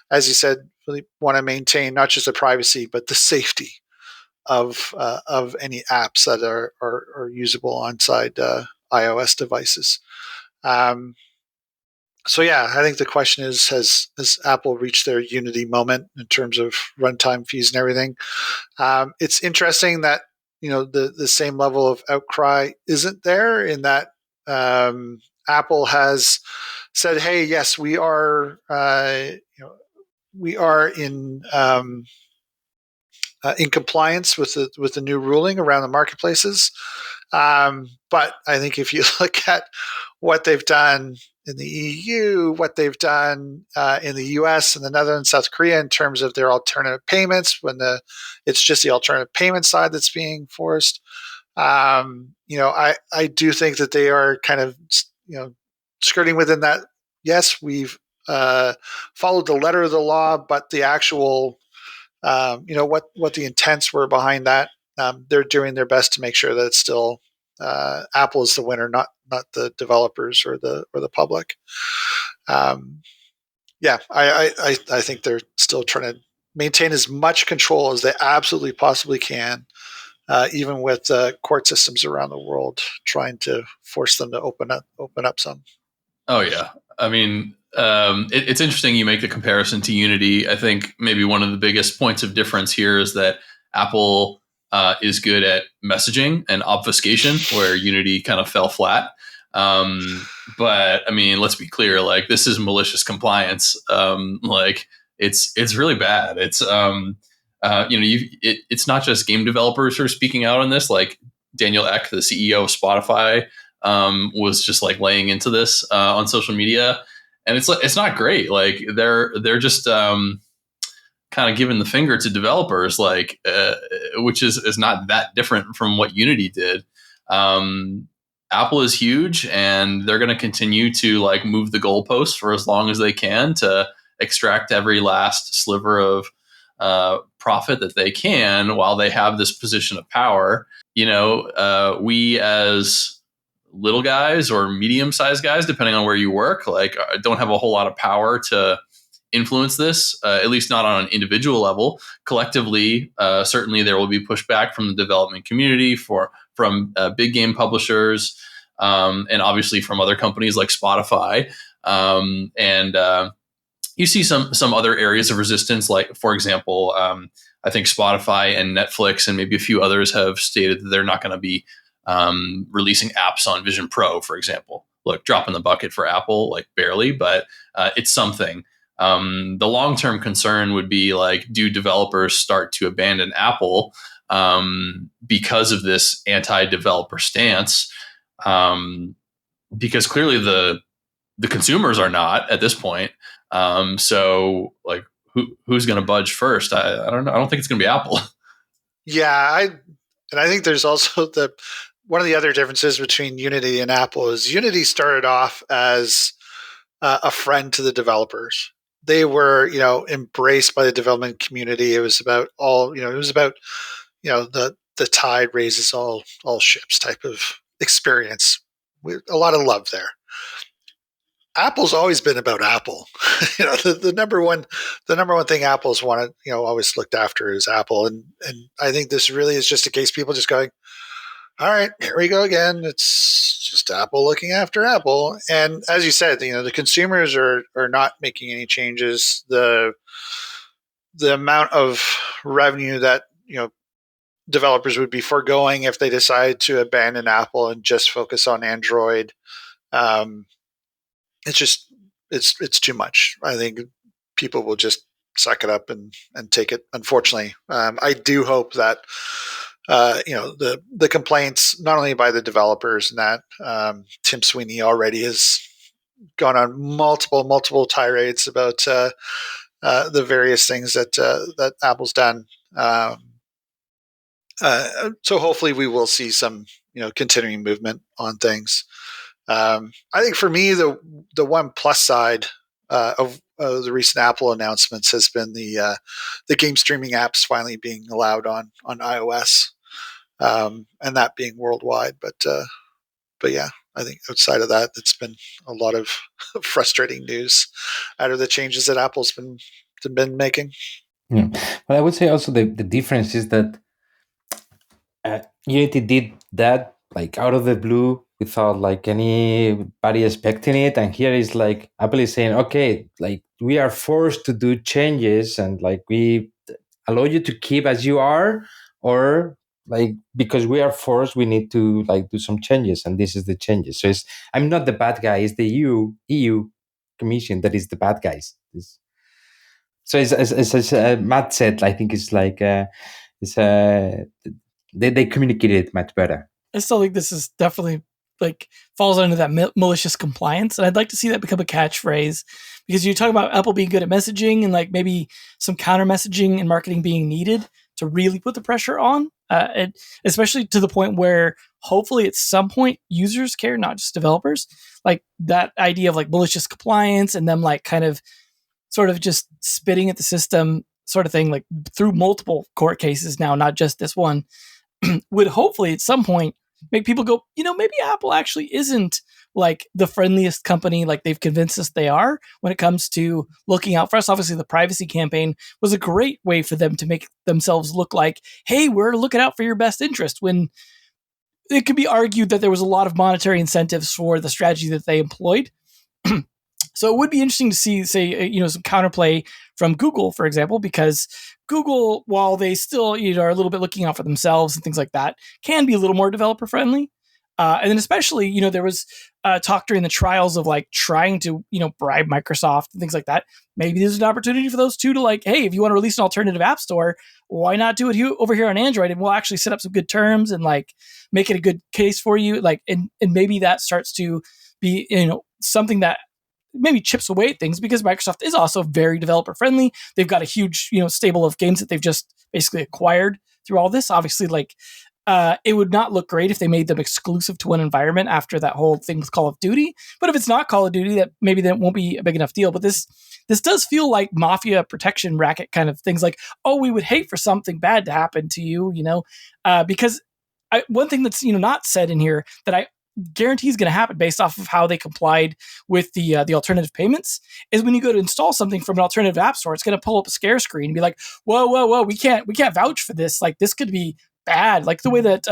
S3: as you said, really want to maintain not just the privacy but the safety of any apps that are usable on side iOS devices. So yeah, I think the question is, has Apple reached their Unity moment in terms of runtime fees and everything? It's interesting that the same level of outcry isn't there, in that Apple has said, "Hey, yes, we are in compliance with the new ruling around the marketplaces." But I think if you look at what they've done in the EU, what they've done in the US and the Netherlands, South Korea, in terms of their alternative payments, when it's just the alternative payment side that's being forced, I do think that they are kind of skirting within that. Yes, we've followed the letter of the law, but the actual what the intents were behind that, they're doing their best to make sure that it's still Apple is the winner, not the developers or the public. I think they're still trying to maintain as much control as they absolutely possibly can, even with court systems around the world trying to force them to open up some.
S5: Oh yeah, I mean, it's interesting you make the comparison to Unity. I think maybe one of the biggest points of difference here is that Apple is good at messaging and obfuscation, where Unity kind of fell flat. But I mean, let's be clear: like, this is malicious compliance. It's really bad. It's not just game developers who are speaking out on this. Like Daniel Ek, the CEO of Spotify, was just like laying into this on social media, and it's not great. Like they're just kind of giving the finger to developers, like which is not that different from what Unity did. Apple is huge, and they're going to continue to like move the goalposts for as long as they can to extract every last sliver of profit that they can while they have this position of power. We as little guys or medium-sized guys, depending on where you work, like don't have a whole lot of power to influence this, at least not on an individual level. Collectively, certainly there will be pushback from the development community, from big game publishers, and obviously from other companies like Spotify. You see some other areas of resistance, like, for example, I think Spotify and Netflix and maybe a few others have stated that they're not going to be releasing apps on Vision Pro, for example. Look, drop in the bucket for Apple, like barely, but it's something. The long-term concern would be like, do developers start to abandon Apple because of this anti-developer stance? Because clearly the consumers are not at this point. So like, who's going to budge first? I don't know. I don't think it's going to be Apple.
S3: Yeah, I think there's also one of the other differences between Unity and Apple is Unity started off as a friend to the developers. They were, embraced by the development community. It was about the tide raises all ships type of experience. A lot of love there. Apple's always been about Apple. The number one thing Apple's wanted, always looked after is Apple. And I think this really is just a case people just going, all right, here we go again. It's just Apple looking after Apple. And as you said, the consumers are not making any changes. The the amount of revenue that developers would be foregoing if they decide to abandon Apple and just focus on Android. It's too much. I think people will just suck it up and take it. Unfortunately, I do hope that the complaints, not only by the developers, and that Tim Sweeney already has gone on multiple tirades about the various things that Apple's done. So hopefully we will see some continuing movement on things. I think for me, the one plus side of the recent Apple announcements has been the game streaming apps finally being allowed on iOS, and that being worldwide. But yeah, I think outside of that, it's been a lot of frustrating news out of the changes that Apple's been making.
S4: Yeah. But I would say also the difference is that Unity did that like out of the blue without like anybody expecting it, and here is like Apple is saying, okay, like we are forced to do changes, and like we allow you to keep as you are, or like because we are forced, we need to like do some changes, and this is the changes. So I'm not the bad guy; it's the EU Commission that is the bad guys. So as Matt said, I think it's like they communicated much better.
S2: I still think this is definitely like falls under that malicious compliance, and I'd like to see that become a catchphrase, because you talk about Apple being good at messaging and like maybe some counter messaging and marketing being needed to really put the pressure on, and especially to the point where hopefully at some point users care, not just developers. Like that idea of like malicious compliance and them like kind of sort of just spitting at the system sort of thing, like through multiple court cases now, not just this one, would hopefully at some point make people go, maybe Apple actually isn't like the friendliest company like they've convinced us they are when it comes to looking out for us. Obviously, the privacy campaign was a great way for them to make themselves look like, hey, we're looking out for your best interest, when it could be argued that there was a lot of monetary incentives for the strategy that they employed. So it would be interesting to see, say, some counterplay from Google, for example, because Google, while they still are a little bit looking out for themselves and things like that, can be a little more developer friendly. And then especially, there was talk during the trials of like trying to, bribe Microsoft and things like that. Maybe there's an opportunity for those two to like, hey, if you want to release an alternative app store, why not do it over here on Android? And we'll actually set up some good terms and like make it a good case for you. Like, and maybe that starts to be, something that maybe chips away at things, because Microsoft is also very developer friendly. They've got a huge, stable of games that they've just basically acquired through all this. Obviously, like it would not look great if they made them exclusive to one environment after that whole thing with Call of Duty. But if it's not Call of Duty, that maybe that won't be a big enough deal. But this does feel like mafia protection racket kind of things, like, oh, we would hate for something bad to happen to you, because one thing that's not said in here that I guarantee is going to happen based off of how they complied with the alternative payments is when you go to install something from an alternative app store, it's going to pull up a scare screen and be like, whoa, we can't vouch for this. Like this could be bad, like the way that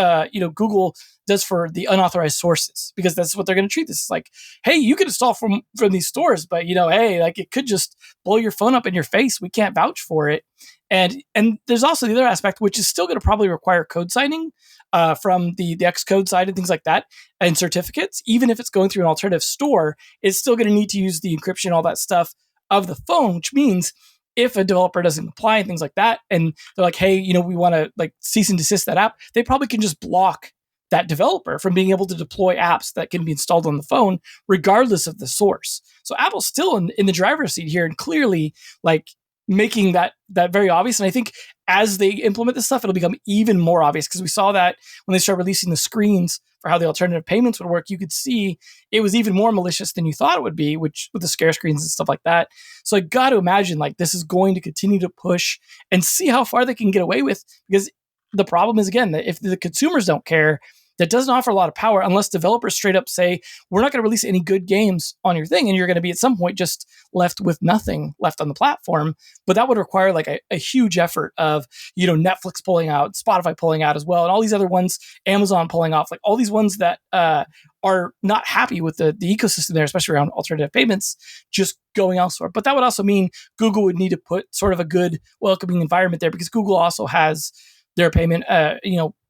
S2: Google does for the unauthorized sources, because that's what they're going to treat this. It's like, hey, you can install from these stores, but hey, like it could just blow your phone up in your face. We can't vouch for it. And there's also the other aspect, which is still going to probably require code signing from the Xcode side and things like that, and certificates. Even if it's going through an alternative store, it's still going to need to use the encryption, all that stuff of the phone, which means if a developer doesn't comply and things like that, and they're like, hey, we want to like cease and desist that app, they probably can just block that developer from being able to deploy apps that can be installed on the phone, regardless of the source. So Apple's still in the driver's seat here, and clearly like making that very obvious. And I think as they implement this stuff, it'll become even more obvious, because we saw that when they started releasing the screens for how the alternative payments would work, you could see it was even more malicious than you thought it would be, which with the scare screens and stuff like that. So I got to imagine like this is going to continue to push and see how far they can get away with, because the problem is, again, that if the consumers don't care, that doesn't offer a lot of power unless developers straight up say, we're not going to release any good games on your thing, and you're going to be at some point just left with nothing left on the platform. But that would require like a huge effort of, Netflix pulling out, Spotify pulling out as well, and all these other ones, Amazon pulling off, like all these ones that are not happy with the ecosystem there, especially around alternative payments, just going elsewhere. But that would also mean Google would need to put sort of a good welcoming environment there, because Google also has their payment,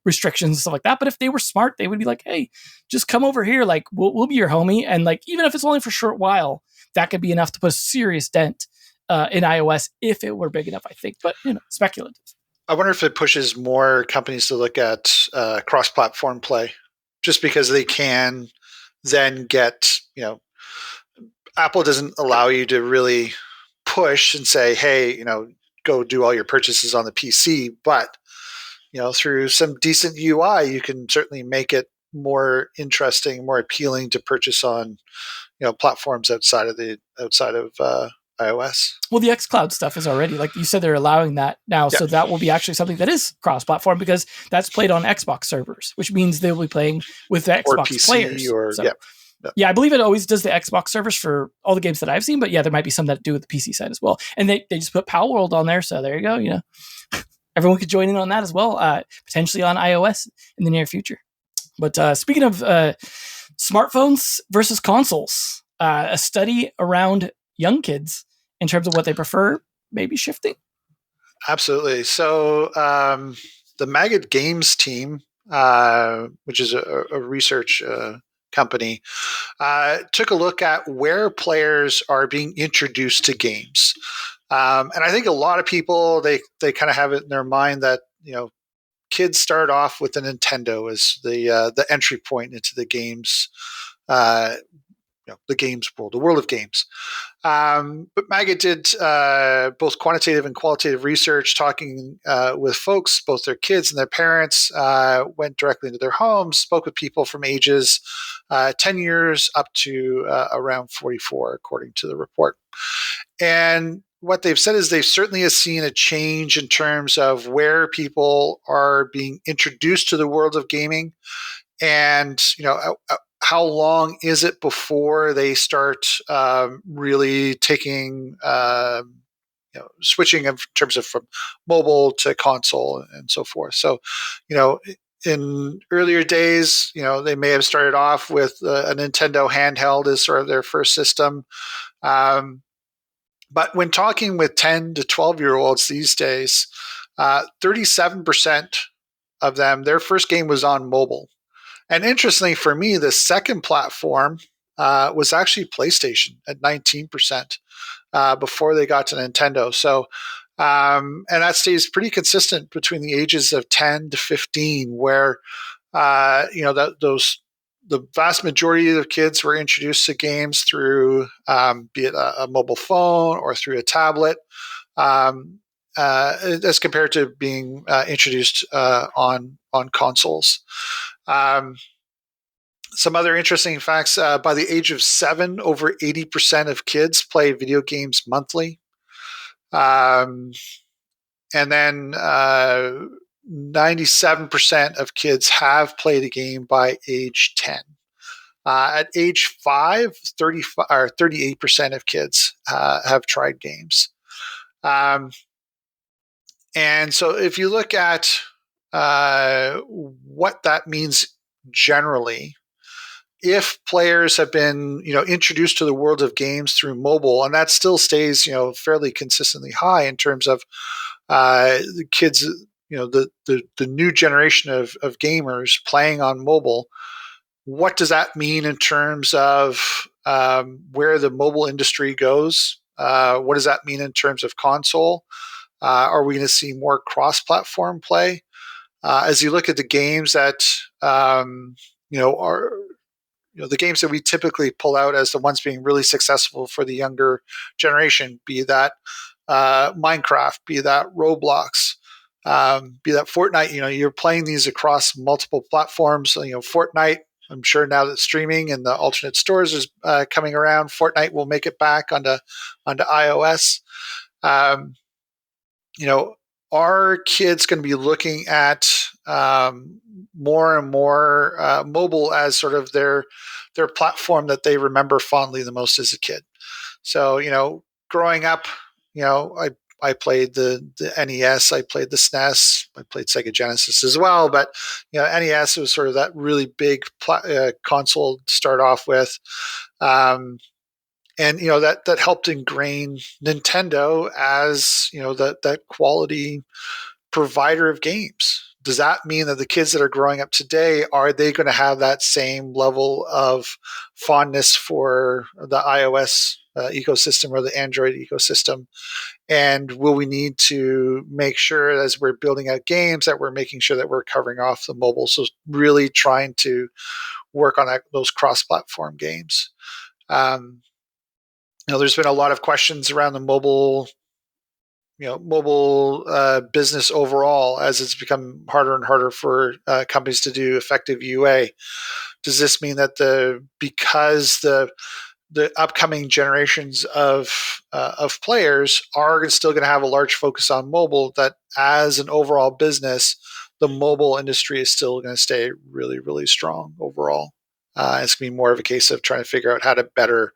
S2: restrictions and stuff like that. But if they were smart, they would be like, hey, just come over here. Like we'll be your homie. And like, even if it's only for a short while, that could be enough to put a serious dent in iOS if it were big enough, I think. But, speculative.
S3: I wonder if it pushes more companies to look at cross-platform play, just because they can then get, Apple doesn't allow you to really push and say, hey, go do all your purchases on the PC. But, through some decent UI, you can certainly make it more interesting, more appealing to purchase on, platforms outside of iOS.
S2: Well, the xCloud stuff is already, like you said, they're allowing that now. Yeah. So that will be actually something that is cross-platform, because that's played on Xbox servers, which means they'll be playing with the Xbox
S3: PC
S2: players. Yeah, I believe it always does the Xbox servers for all the games that I've seen. But yeah, there might be some that do with the PC side as well. And they just put Pal World on there. So there you go. Everyone could join in on that as well, potentially on iOS in the near future. But speaking of smartphones versus consoles, a study around young kids in terms of what they prefer may be shifting.
S3: Absolutely. So the Maggot Games team, which is a research company, took a look at where players are being introduced to games. And I think a lot of people, they kind of have it in their mind that, kids start off with a Nintendo as the entry point into the games, the games world, the world of games. But Maggot did both quantitative and qualitative research, talking with folks, both their kids and their parents, went directly into their homes, spoke with people from ages 10 years up to around 44, according to the report. And what they've said is they've certainly seen a change in terms of where people are being introduced to the world of gaming, and how long is it before they start really taking switching in terms of from mobile to console and so forth. So in earlier days, they may have started off with a Nintendo handheld as sort of their first system. But when talking with 10 to 12-year-olds these days, 37% of them, their first game was on mobile. And interestingly for me, the second platform was actually PlayStation at 19% before they got to Nintendo. So, and that stays pretty consistent between the ages of 10 to 15, where, the vast majority of kids were introduced to games through, be it a mobile phone or through a tablet, as compared to being introduced on consoles. Some other interesting facts: by the age of 7, over 80% of kids play video games monthly, and then 97% of kids have played a game by age 10. At age 5, 38% of kids have tried games. And so if you look at what that means generally, if players have been, introduced to the world of games through mobile, and that still stays, fairly consistently high in terms of the kids, the new generation of gamers playing on mobile, what does that mean in terms of where the mobile industry goes? What does that mean in terms of console? Are we going to see more cross-platform play? As you look at the games that, are the games that we typically pull out as the ones being really successful for the younger generation, be that Minecraft, be that Roblox, be that Fortnite, you're playing these across multiple platforms. Fortnite, I'm sure now that streaming and the alternate stores is coming around, Fortnite will make it back onto iOS. Are kids going to be looking at more and more mobile as sort of their platform that they remember fondly the most as a kid. So, growing up, I played the NES, I played the SNES, I played Sega Genesis as well. But NES was sort of that really big console to start off with, and that helped ingrain Nintendo as that quality provider of games. Does that mean that the kids that are growing up today, are they going to have that same level of fondness for the iOS ecosystem or the Android ecosystem? And will we need to make sure as we're building out games that we're making sure that we're covering off the mobile? So really trying to work on those cross-platform games. There's been a lot of questions around the mobile business overall as it's become harder and harder for companies to do effective UA. Does this mean that because the upcoming generations of players are still going to have a large focus on mobile, that as an overall business, the mobile industry is still going to stay really, really strong overall? It's going to be more of a case of trying to figure out how to better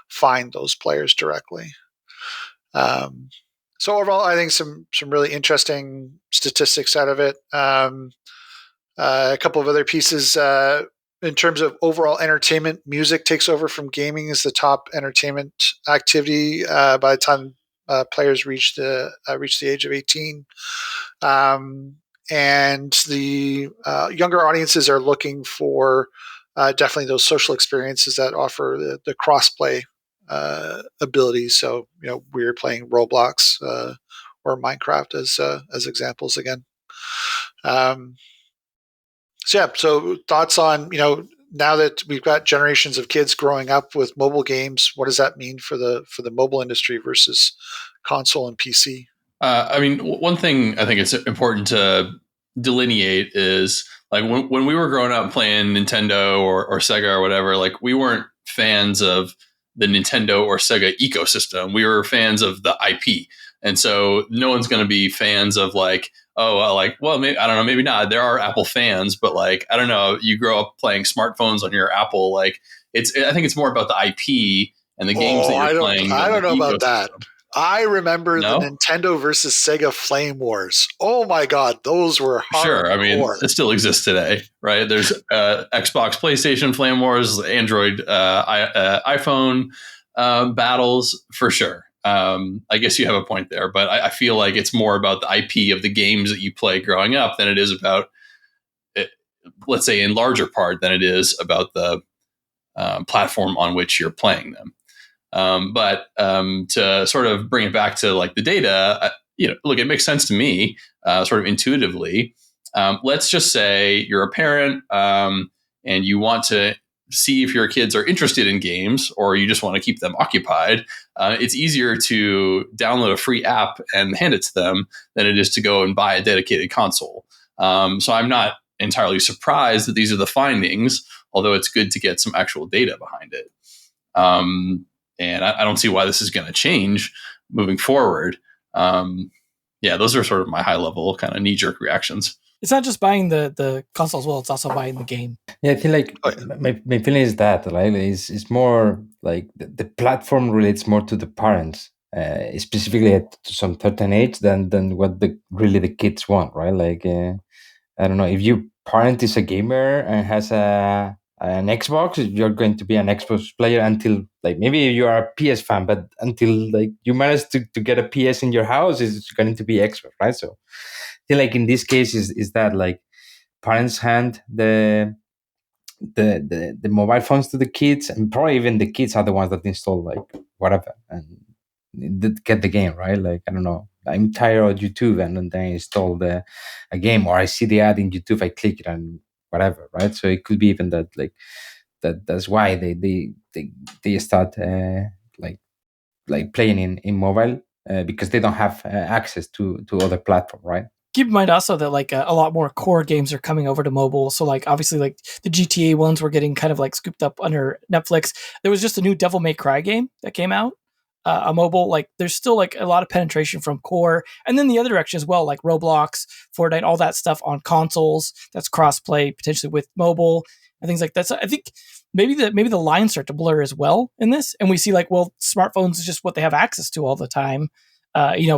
S3: find those players directly. So overall, I think some really interesting statistics out of it. A couple of other pieces in terms of overall entertainment. Music takes over from gaming as the top entertainment activity by the time players reach the age of 18. And the younger audiences are looking for definitely those social experiences that offer the crossplay abilities. So we're playing Roblox or Minecraft as examples again. So thoughts on now that we've got generations of kids growing up with mobile games, what does that mean for the mobile industry versus console and PC?
S5: One thing I think it's important to delineate is like when we were growing up playing Nintendo or Sega or whatever, like we weren't fans of the Nintendo or Sega ecosystem. We were fans of the IP. And so no one's going to be fans of maybe, I don't know, maybe not. There are Apple fans, but I don't know, you grow up playing smartphones on your Apple. I think it's more about the IP and the games that you're playing.
S3: I don't know about that. I remember
S5: the
S3: Nintendo versus Sega Flame Wars. Oh my God, those were hardcore.
S5: Sure. I mean, it still exists today, right? There's Xbox, PlayStation Flame Wars, Android, iPhone battles for sure. I guess you have a point there, but I feel like it's more about the IP of the games that you play growing up than it is about, let's say in larger part, than it is about the platform on which you're playing them. But to sort of bring it back to the data, look, it makes sense to me, sort of intuitively. Let's just say you're a parent and you want to see if your kids are interested in games or you just want to keep them occupied. It's easier to download a free app and hand it to them than it is to go and buy a dedicated console. So I'm not entirely surprised that these are the findings, although it's good to get some actual data behind it. And I don't see why this is going to change moving forward. Those are sort of my high level kind of knee jerk reactions.
S2: It's not just buying the console as well; it's also buying the game.
S4: Yeah, I feel like my feeling is that it's more like the platform relates more to the parents, specifically at some certain age than what really the kids want, right? I don't know, if your parent is a gamer and has an Xbox, you're going to be an Xbox player until maybe you are a PS fan, but until you manage to get a PS in your house, it's going to be Xbox, right? So I feel in this case is that parents hand the mobile phones to the kids, and probably even the kids are the ones that install whatever and get the game, right? I don't know, I'm tired of YouTube and then I install a game, or I see the ad in YouTube, I click it and whatever, right? So it could be even that that's why they start playing in mobile because they don't have access to other platform, right?
S2: Keep in mind also that a lot more core games are coming over to mobile. So obviously the GTA ones were getting kind of scooped up under Netflix. There was just a new Devil May Cry game that came out a mobile, like there's still like a lot of penetration from core, and then the other direction as well, like Roblox, Fortnite, all that stuff on consoles. That's crossplay potentially with mobile and things like that. So I think maybe the lines start to blur as well in this, and we see like, well, smartphones is just what they have access to all the time,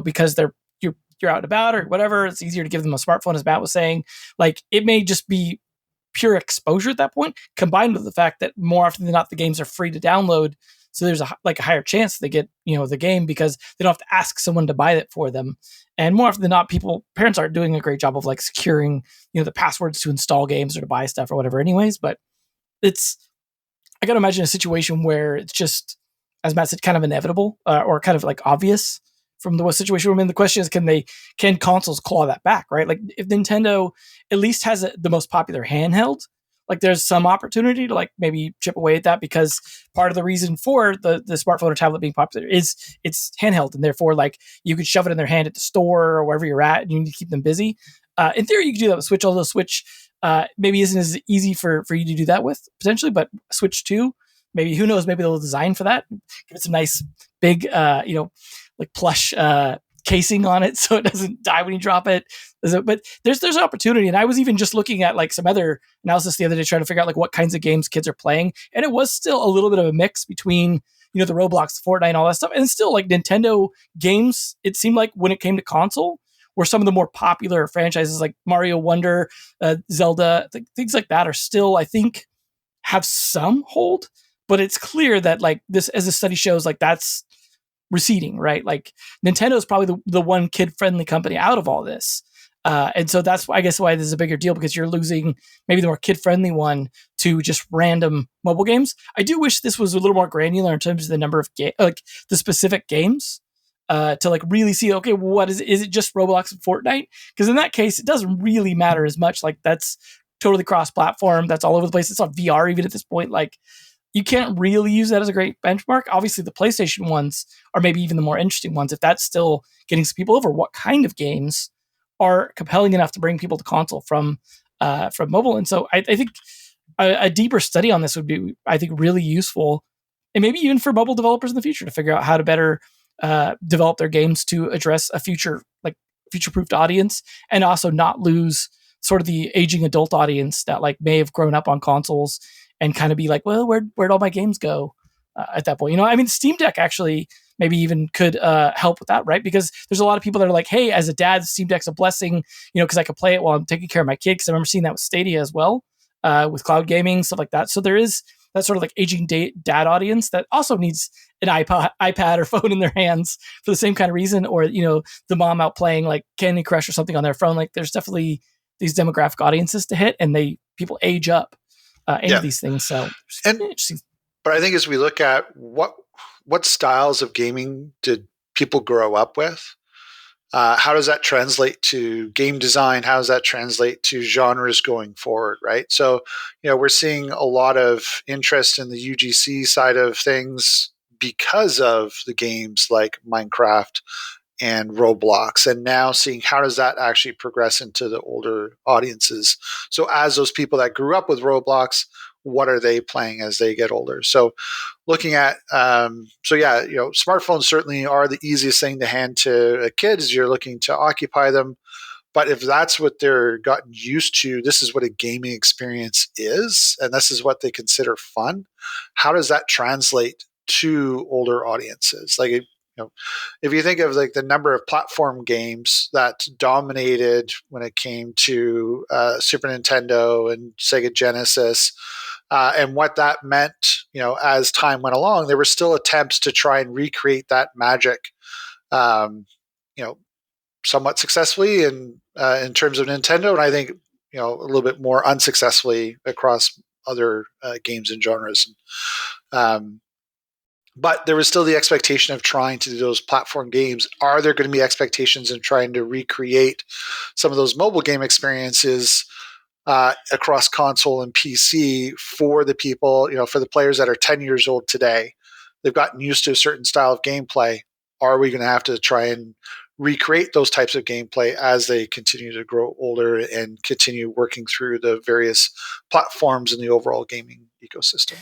S2: because you're out and about or whatever. It's easier to give them a smartphone, as Matt was saying. Like it may just be pure exposure at that point, combined with the fact that more often than not, the games are free to download. So there's a higher chance they get, the game because they don't have to ask someone to buy it for them. And more often than not, parents aren't doing a great job of like securing, the passwords to install games or to buy stuff or whatever anyways. But I got to imagine a situation where it's just, as Matt said, kind of inevitable or kind of like obvious from the situation we're in. The question is, can consoles claw that back, right? Like if Nintendo at least has the most popular handheld, like there's some opportunity to like maybe chip away at that, because part of the reason for the smartphone or tablet being popular is it's handheld, and therefore like you could shove it in their hand at the store or wherever you're at, and you need to keep them busy. In theory, you could do that with Switch, although Switch maybe isn't as easy for you to do that with potentially, but Switch 2, maybe, who knows, maybe they'll design for that, give it some nice big like plush casing on it so it doesn't die when you drop it. But there's an opportunity, and I was even just looking at like some other analysis the other day trying to figure out like what kinds of games kids are playing, and it was still a little bit of a mix between the Roblox, Fortnite, and all that stuff, and still like Nintendo games. It seemed like when it came to console, were some of the more popular franchises like Mario Wonder, Zelda, things like that are still, I think, have some hold. But it's clear that like this, as the study shows, like that's receding, right? Like Nintendo is probably the one kid-friendly company out of all this. And so that's, I guess, why this is a bigger deal, because you're losing maybe the more kid-friendly one to just random mobile games. I do wish this was a little more granular in terms of the number of like the specific games, to like really see, okay, what is it just Roblox and Fortnite? Because in that case, it doesn't really matter as much. Like that's totally cross-platform. That's all over the place. It's on VR even at this point. Like you can't really use that as a great benchmark. Obviously, the PlayStation ones are maybe even the more interesting ones. If that's still getting some people over, what kind of games are compelling enough to bring people to console from mobile? And so I think a deeper study on this would be, I think, really useful, and maybe even for mobile developers in the future to figure out how to better develop their games to address a future-proofed audience, and also not lose sort of the aging adult audience that like may have grown up on consoles and kind of be like, well, where'd all my games go at that point? I mean, Steam Deck actually maybe even could help with that, right? Because there's a lot of people that are like, hey, as a dad, Steam Deck's a blessing, because I could play it while I'm taking care of my kid. Because I remember seeing that with Stadia as well, with cloud gaming, stuff like that. So there is that sort of like aging dad audience that also needs an iPad or phone in their hands for the same kind of reason, or the mom out playing like Candy Crush or something on their phone. Like there's definitely these demographic audiences to hit, and people age up into these things. So interesting.
S3: But I think as we look at what styles of gaming did people grow up with, how does that translate to game design? How does that translate to genres going forward, right? So, we're seeing a lot of interest in the UGC side of things because of the games like Minecraft and Roblox, and now seeing how does that actually progress into the older audiences. So as those people that grew up with Roblox, what are they playing as they get older? So looking at, smartphones certainly are the easiest thing to hand to a kid as you're looking to occupy them. But if that's what they're gotten used to, this is what a gaming experience is, and this is what they consider fun, how does that translate to older audiences? Like, if you think of like the number of platform games that dominated when it came to Super Nintendo and Sega Genesis, and what that meant, as time went along, there were still attempts to try and recreate that magic, somewhat successfully in terms of Nintendo, and I think a little bit more unsuccessfully across other games and genres. But there was still the expectation of trying to do those platform games. Are there going to be expectations in trying to recreate some of those mobile game experiences across console and PC for the people, for the players that are 10 years old today? They've gotten used to a certain style of gameplay. Are we going to have to try and recreate those types of gameplay as they continue to grow older and continue working through the various platforms in the overall gaming ecosystem?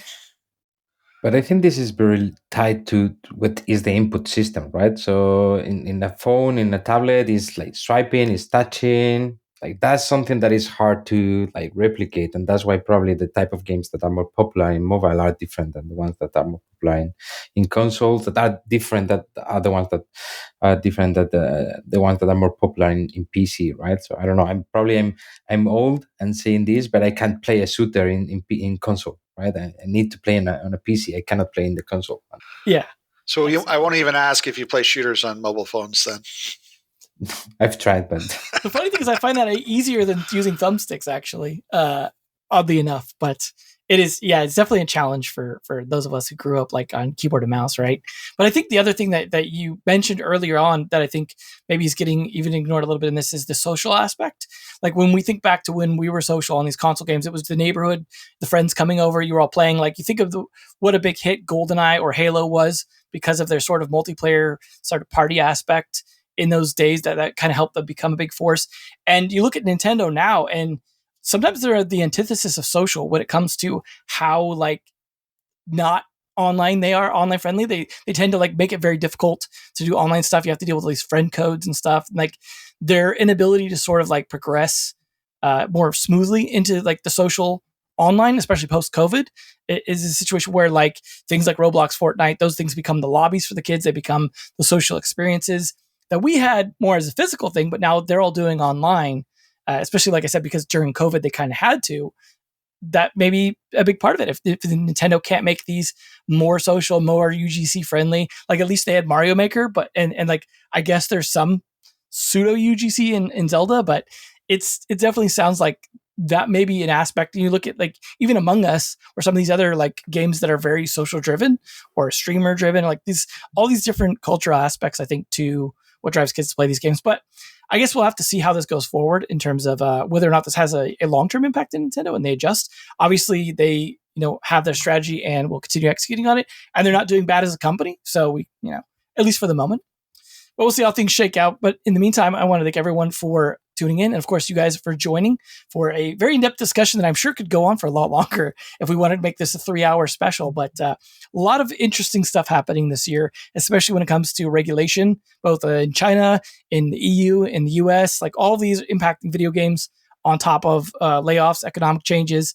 S4: But I think this is very tied to what is the input system, right? So in a phone, in a tablet, is like swiping, is touching. Like that's something that is hard to like replicate, and that's why probably the type of games that are more popular in mobile are different than the ones that are more popular in consoles. That are different that are the ones that are different that the ones that are more popular in PC, right? So I don't know. I'm old and saying this, but I can't play a shooter in console, right? I need to play on a PC. I cannot play in the console.
S2: Yeah.
S3: So I won't even ask if you play shooters on mobile phones then.
S4: I've tried, but
S2: The funny thing is I find that easier than using thumbsticks, actually, oddly enough. But it's definitely a challenge for those of us who grew up like on keyboard and mouse, right? But I think the other thing that you mentioned earlier on that I think maybe is getting even ignored a little bit in this is the social aspect. Like when we think back to when we were social on these console games, it was the neighborhood, the friends coming over, you were all playing. Like you think of what a big hit GoldenEye or Halo was because of their sort of multiplayer sort of party aspect in those days that kind of helped them become a big force. And you look at Nintendo now, and sometimes they're the antithesis of social when it comes to how like not online they are, online friendly. They tend to like make it very difficult to do online stuff. You have to deal with all these friend codes and stuff. And, like their inability to sort of like progress more smoothly into like the social online, especially post-COVID, is a situation where like things like Roblox, Fortnite, those things become the lobbies for the kids. They become the social experiences that we had more as a physical thing, but now they're all doing online, especially like I said, because during COVID, they kind of had to. That may be a big part of it. If Nintendo can't make these more social, more UGC friendly, like at least they had Mario Maker, but and like I guess there's some pseudo UGC in Zelda, but it definitely sounds like that may be an aspect. And you look at like even Among Us or some of these other like games that are very social driven or streamer driven, like all these different cultural aspects, I think, to what drives kids to play these games. But I guess we'll have to see how this goes forward in terms of whether or not this has a long-term impact in Nintendo and they adjust. Obviously, they have their strategy and will continue executing on it, and they're not doing bad as a company. So we, at least for the moment. But we'll see how things shake out. But in the meantime, I want to thank everyone for tuning in. And of course, you guys for joining for a very in-depth discussion that I'm sure could go on for a lot longer if we wanted to make this a 3-hour special. But a lot of interesting stuff happening this year, especially when it comes to regulation, both in China, in the EU, in the US, like all these impacting video games on top of layoffs, economic changes.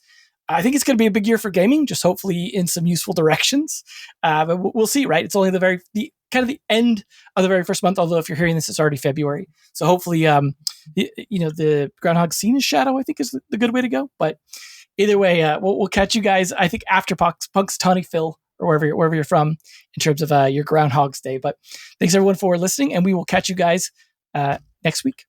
S2: I think it's going to be a big year for gaming, just hopefully in some useful directions. But we'll see, right? It's only the kind of the end of the very first month, although if you're hearing this, it's already February. So hopefully, the Groundhog scene is shadow, I think is the good way to go. But either way, we'll catch you guys, I think, after Punxsutawney Phil or wherever you're from in terms of your Groundhog's Day. But thanks everyone for listening, and we will catch you guys next week.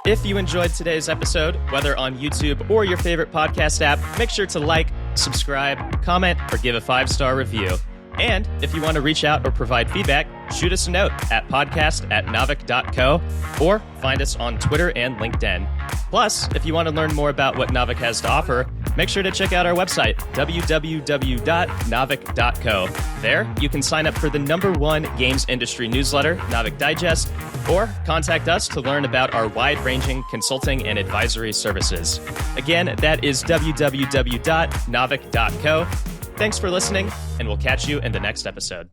S1: If you enjoyed today's episode, whether on YouTube or your favorite podcast app, make sure to like, subscribe, comment, or give a 5-star review. And if you want to reach out or provide feedback, shoot us a note at podcast@naavik.co or find us on Twitter and LinkedIn. Plus, if you want to learn more about what Naavik has to offer, make sure to check out our website, www.naavik.co. There, you can sign up for the #1 games industry newsletter, Naavik Digest, or contact us to learn about our wide-ranging consulting and advisory services. Again, that is www.naavik.co. Thanks for listening, and we'll catch you in the next episode.